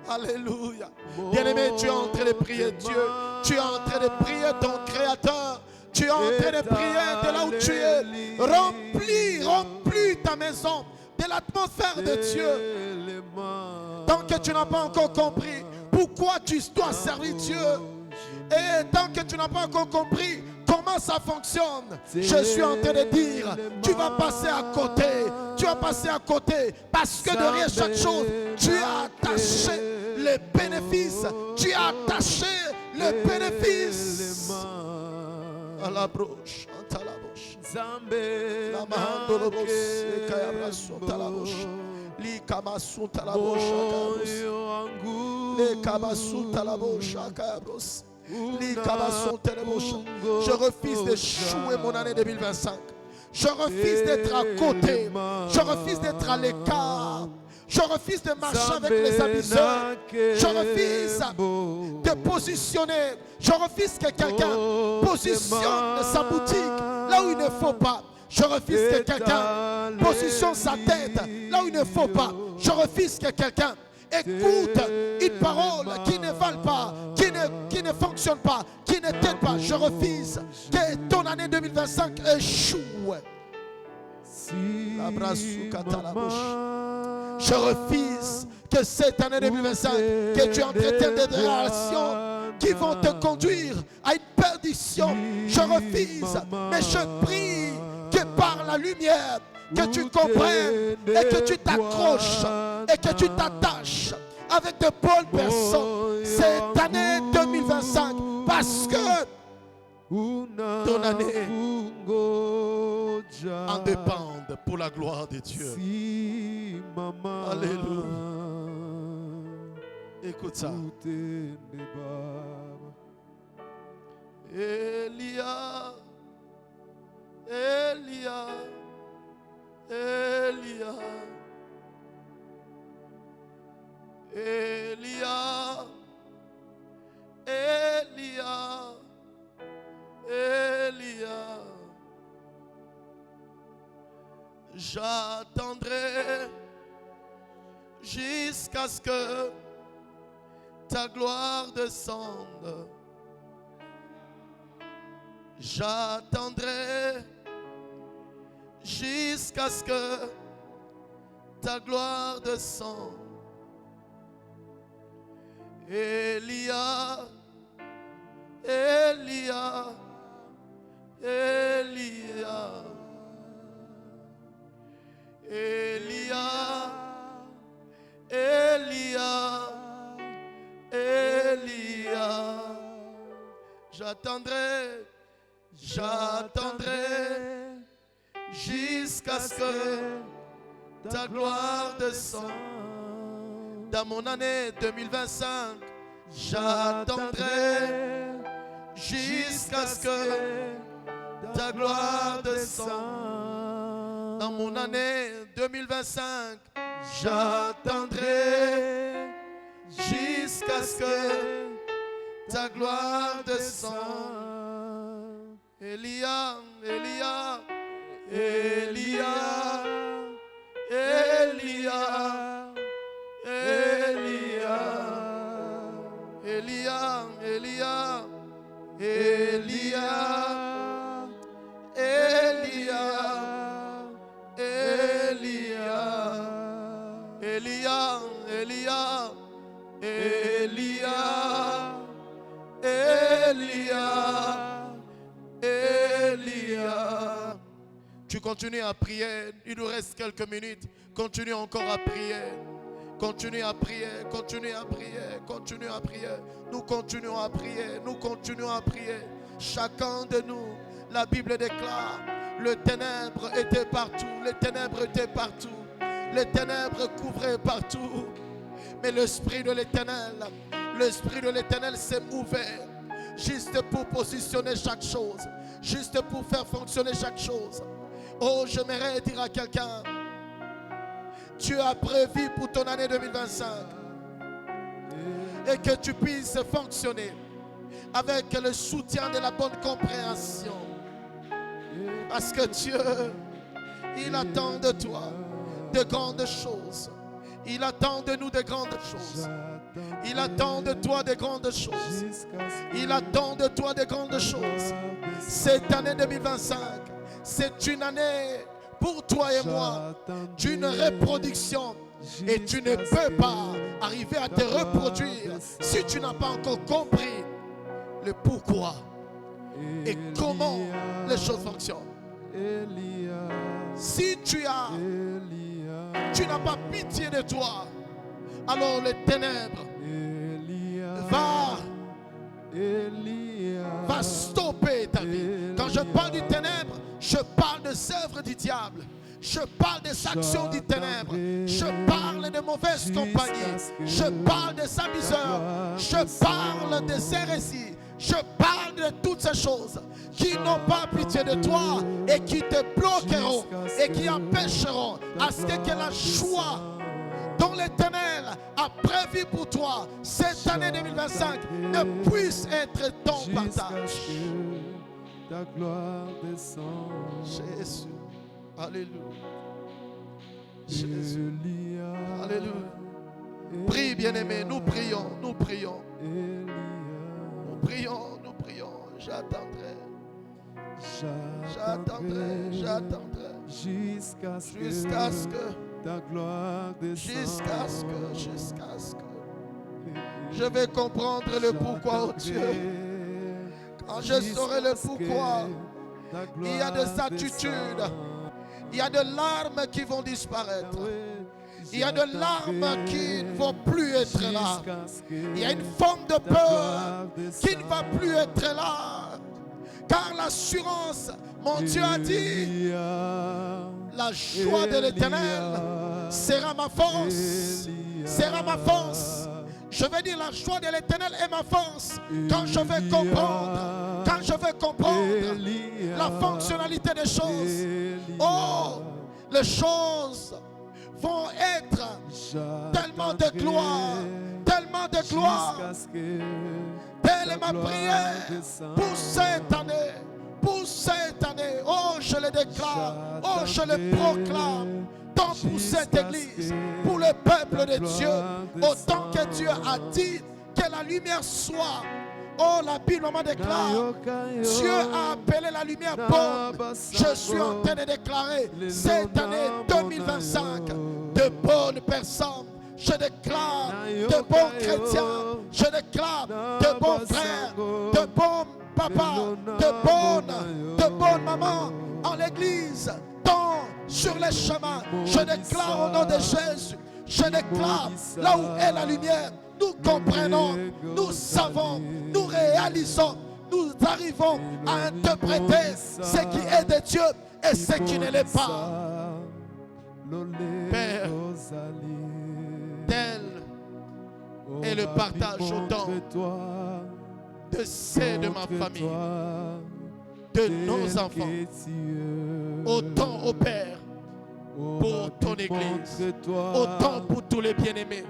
alléluia. Bien-aimé, tu es en train de prier Dieu. Tu es en train de prier ton Créateur. Tu es en train de prier de là où tu es. Remplis ta maison de l'atmosphère de Dieu. Tant que tu n'as pas encore compris pourquoi tu dois servir Dieu, et tant que tu n'as pas encore compris comment ça fonctionne, je suis en train de dire, tu vas passer à côté. Tu vas passer à côté parce que derrière chaque chose, tu as attaché les bénéfices. Tu as attaché les bénéfices. À la broche, à la bouche. La main de l'obos, les cayabrasons à la bouche. Les cabassons à la bouche, les cabassons à la bouche, à cabros. Je refuse d'échouer mon année 2025. Je refuse d'être à côté. Je refuse d'être à l'écart. Je refuse de marcher avec les abuseurs. Je refuse de positionner. Je refuse que quelqu'un positionne sa boutique là où il ne faut pas. Je refuse que quelqu'un positionne sa tête là où il ne faut pas. Je refuse que quelqu'un écoute une parole qui ne vale pas, qui ne fonctionne pas, qui ne t'aide pas. Je refuse que ton année 2025 échoue. Je refuse que cette année 2025, que tu entretiennes des relations qui vont te conduire à une perdition. Je refuse, mais je prie que par la lumière, que tu comprennes et que tu t'accroches et que tu t'attaches avec de bonnes personnes cette année 2025, parce que ton année en dépend pour la gloire de Dieu. Alléluia. Écoute ça. Elia, Elia, Elia, Elia, Elia, Elia. J'attendrai jusqu'à ce que ta gloire descende. J'attendrai jusqu'à ce que ta gloire descende. Elia, Elia, Elia, Elia, Elia, Elia. J'attendrai, j'attendrai jusqu'à ce que ta gloire descende. Dans mon année 2025, j'attendrai jusqu'à ce que ta gloire descende. Dans mon année 2025, j'attendrai jusqu'à ce que ta gloire descende. Elia, Elia, Elia, Elia, Elia, Elia, Elia, Elia, Elia, Elia, Elia, Elia, Elia, Elia, Elia. Tu continues à prier. Il nous reste quelques minutes. Continue encore à prier. Continue à prier. Continue à prier. Continue à prier. Nous continuons à prier. Nous continuons à prier. Chacun de nous, la Bible déclare, le ténèbre était partout. Les ténèbres étaient partout. Les ténèbres couvraient partout. Mais l'Esprit de l'Éternel s'est ouvert juste pour positionner chaque chose, juste pour faire fonctionner chaque chose. Oh, j'aimerais dire à quelqu'un, tu as prévu pour ton année 2025 et que tu puisses fonctionner avec le soutien de la bonne compréhension. Parce que Dieu, il attend de toi de grandes choses. Il attend de nous de grandes choses. Il attend de toi de grandes choses. Il attend de toi de grandes choses. Cette année 2025, c'est une année pour toi et moi d'une reproduction. Et tu ne peux pas arriver à te reproduire si tu n'as pas encore compris le pourquoi et comment les choses fonctionnent. Si tu n'as pas pitié de toi, alors les ténèbres va stopper ta vie. Quand je parle du ténèbre, je parle des œuvres du diable. Je parle des actions du ténèbre. Je parle de mauvaises compagnies. Je parle des amuseurs. Je parle des hérésies. Je parle de toutes ces choses qui n'ont pas pitié de toi et qui te bloqueront et qui empêcheront à ce que la joie dont l'Éternel a prévu pour toi cette année 2025 ne puisse être ton partage. Ta gloire descend. Jésus. Alléluia. Jésus. Alléluia. Prie bien-aimé, nous prions, nous prions. Elia. Nous prions, nous prions. J'attendrai, j'attendrai. Jusqu'à ce que ta gloire descende. jusqu'à ce que je vais comprendre le pourquoi, oh Dieu. Quand je saurai le pourquoi, il y a des attitudes, il y a de larmes qui vont disparaître. Il y a de larmes qui ne vont plus être là. Il y a une forme de peur qui ne va plus être là. Car l'assurance, mon Dieu a dit, la joie de l'Éternel sera ma force. Sera ma force. Je vais dire, la joie de l'Éternel est ma force. Quand je vais comprendre la fonctionnalité des choses. Oh, les choses vont être tellement de gloire. Tellement de gloire. Telle est ma prière pour cette année. Pour cette année. Oh, je le déclare. Oh, je le proclame. Tant pour cette église, pour le peuple de Dieu, autant que Dieu a dit que la lumière soit. Oh, la Bible me déclare, Dieu a appelé la lumière bonne. Je suis en train de déclarer cette année 2025 de bonnes personnes. Je déclare de bons chrétiens. Je déclare de bons frères, de bons papas, de bonnes mamans en l'église. Sur les chemins, je déclare au nom de Jésus, je déclare là où est la lumière, nous comprenons, nous savons, nous réalisons, nous arrivons à interpréter ce qui est de Dieu et ce qui ne l'est pas. Père, tel est le partage autant de ceux de ma famille, de nos enfants, autant au Père pour ton église, autant pour tous les bien-aimés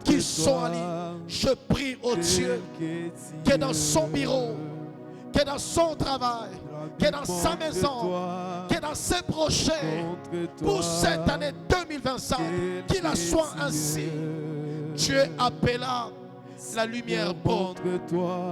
qui sont en ligne. Je prie au Dieu que dans son bureau, que dans son travail, que dans sa maison, que dans ses projets, pour cette année 2025, qu'il en soit ainsi. Dieu appela la lumière bonne,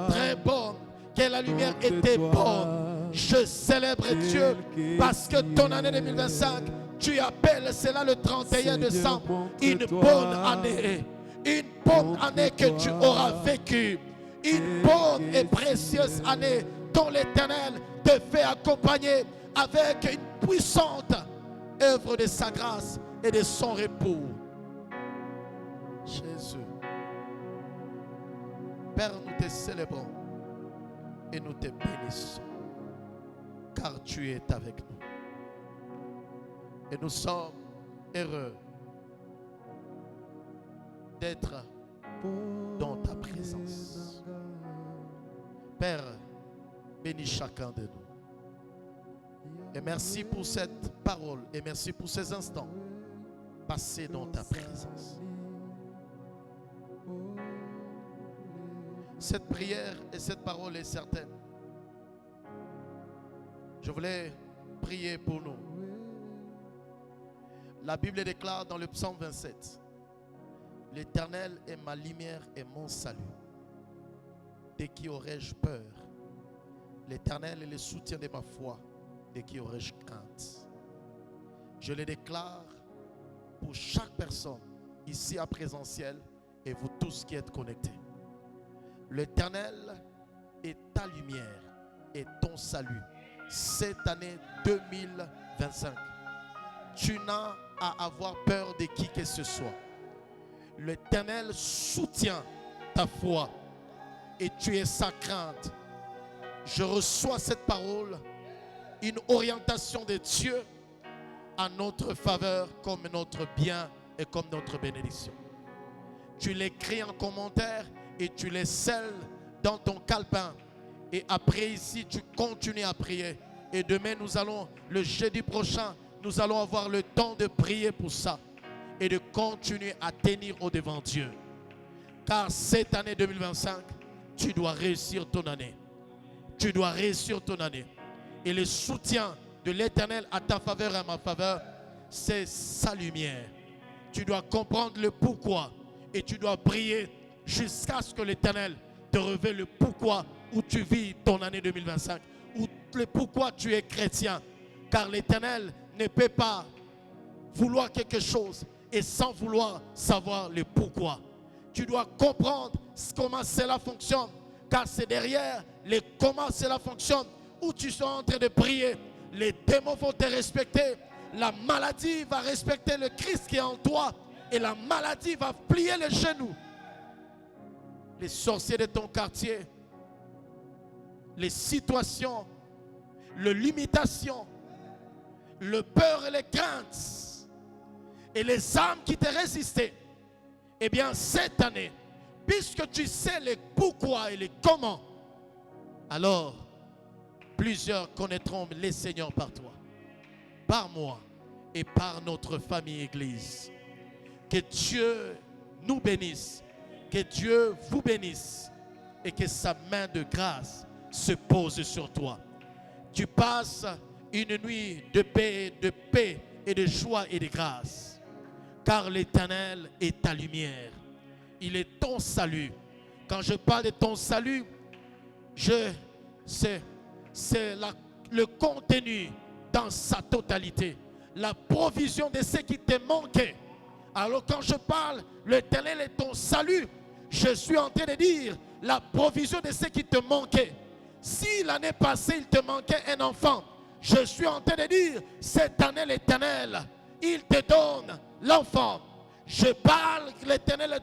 très bonne, que la lumière était bonne. Je célèbre Dieu parce que ton année 2025, tu appelles cela le 31 décembre une bonne année. Une bonne année que tu auras vécue. Une bonne et précieuse année dont l'Éternel te fait accompagner avec une puissante œuvre de sa grâce et de son repos. Jésus, Père, nous te célébrons et nous te bénissons. Car tu es avec nous. Et nous sommes heureux d'être dans ta présence. Père, bénis chacun de nous. Et merci pour cette parole. Et merci pour ces instants passés dans ta présence. Cette prière et cette parole est certaine. Je voulais prier pour nous. La Bible déclare dans le psaume 27, l'Éternel est ma lumière et mon salut. De qui aurais-je peur? L'Éternel est le soutien de ma foi. De qui aurais-je crainte? Je le déclare pour chaque personne ici à présentiel et vous tous qui êtes connectés. L'Éternel est ta lumière et ton salut. Cette année 2025, tu n'as à avoir peur de qui que ce soit. L'Éternel soutient ta foi et tu es sa crainte. Je reçois cette parole, une orientation de Dieu à notre faveur comme notre bien et comme notre bénédiction. Tu l'écris en commentaire et tu les scelles dans ton calepin. Et après ici, tu continues à prier. Et demain, le jeudi prochain, nous allons avoir le temps de prier pour ça. Et de continuer à tenir au devant Dieu. Car cette année 2025, tu dois réussir ton année. Tu dois réussir ton année. Et le soutien de l'Éternel à ta faveur et à ma faveur, c'est sa lumière. Tu dois comprendre le pourquoi Et tu dois prier jusqu'à ce que l'Éternel te révèle le pourquoi où tu vis ton année 2025, ou le pourquoi tu es chrétien. Car l'Éternel ne peut pas vouloir quelque chose et sans vouloir savoir le pourquoi. Tu dois comprendre comment cela fonctionne, car c'est derrière les comment cela fonctionne où tu seras en train de prier. Les démons vont te respecter, la maladie va respecter le Christ qui est en toi et la maladie va plier les genoux. Les sorciers de ton quartier, les situations, les limitations, le peur et les craintes et les âmes qui te résistaient, eh bien cette année, puisque tu sais les pourquoi et les comment, alors plusieurs connaîtront les Seigneurs par toi, par moi et par notre famille Église. Que Dieu nous bénisse, que Dieu vous bénisse et que sa main de grâce se pose sur toi. Tu passes une nuit de paix et de joie et de grâce, car l'Éternel est ta lumière. Il est ton salut. Quand je parle de ton salut, c'est le contenu dans sa totalité, la provision de ce qui te manquait. Alors quand je parle, l'Éternel est ton salut, je suis en train de dire la provision de ce qui te manquait. Si l'année passée il te manquait un enfant, je suis en train de dire cette année l'Éternel, il te donne l'enfant. Je parle que l'Éternel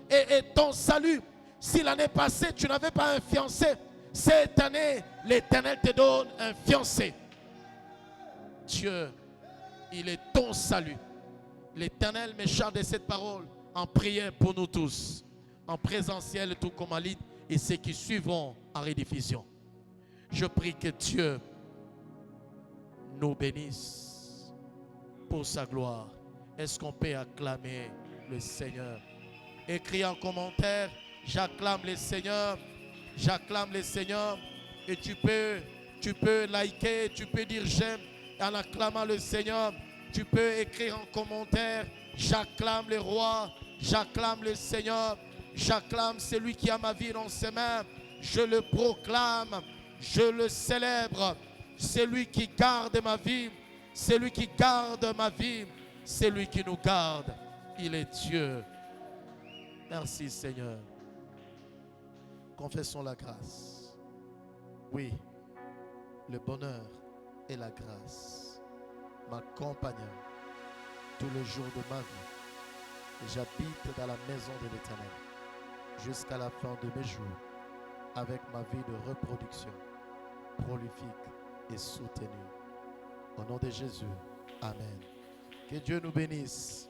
est ton salut. Si l'année passée tu n'avais pas un fiancé, cette année l'Éternel te donne un fiancé. Dieu, il est ton salut. L'Éternel me charge de cette parole en prière pour nous tous, en présentiel tout comme en ligne et ceux qui suivront en rediffusion. Je prie que Dieu nous bénisse pour sa gloire. Est-ce qu'on peut acclamer le Seigneur? Écris en commentaire, j'acclame le Seigneur, j'acclame le Seigneur. Et tu peux liker, tu peux dire j'aime en acclamant le Seigneur. Tu peux écrire en commentaire, j'acclame le roi, j'acclame le Seigneur, j'acclame celui qui a ma vie dans ses mains. Je le proclame, je le célèbre. Celui qui garde ma vie, celui qui garde ma vie, celui qui nous garde, il est Dieu. Merci Seigneur. Confessons la grâce. Oui, le bonheur et la grâce m'accompagnent tous les jours de ma vie. J'habite dans la maison de l'Éternel jusqu'à la fin de mes jours avec ma vie de reproduction prolifique et soutenue. Au nom de Jésus, amen. Que Dieu nous bénisse.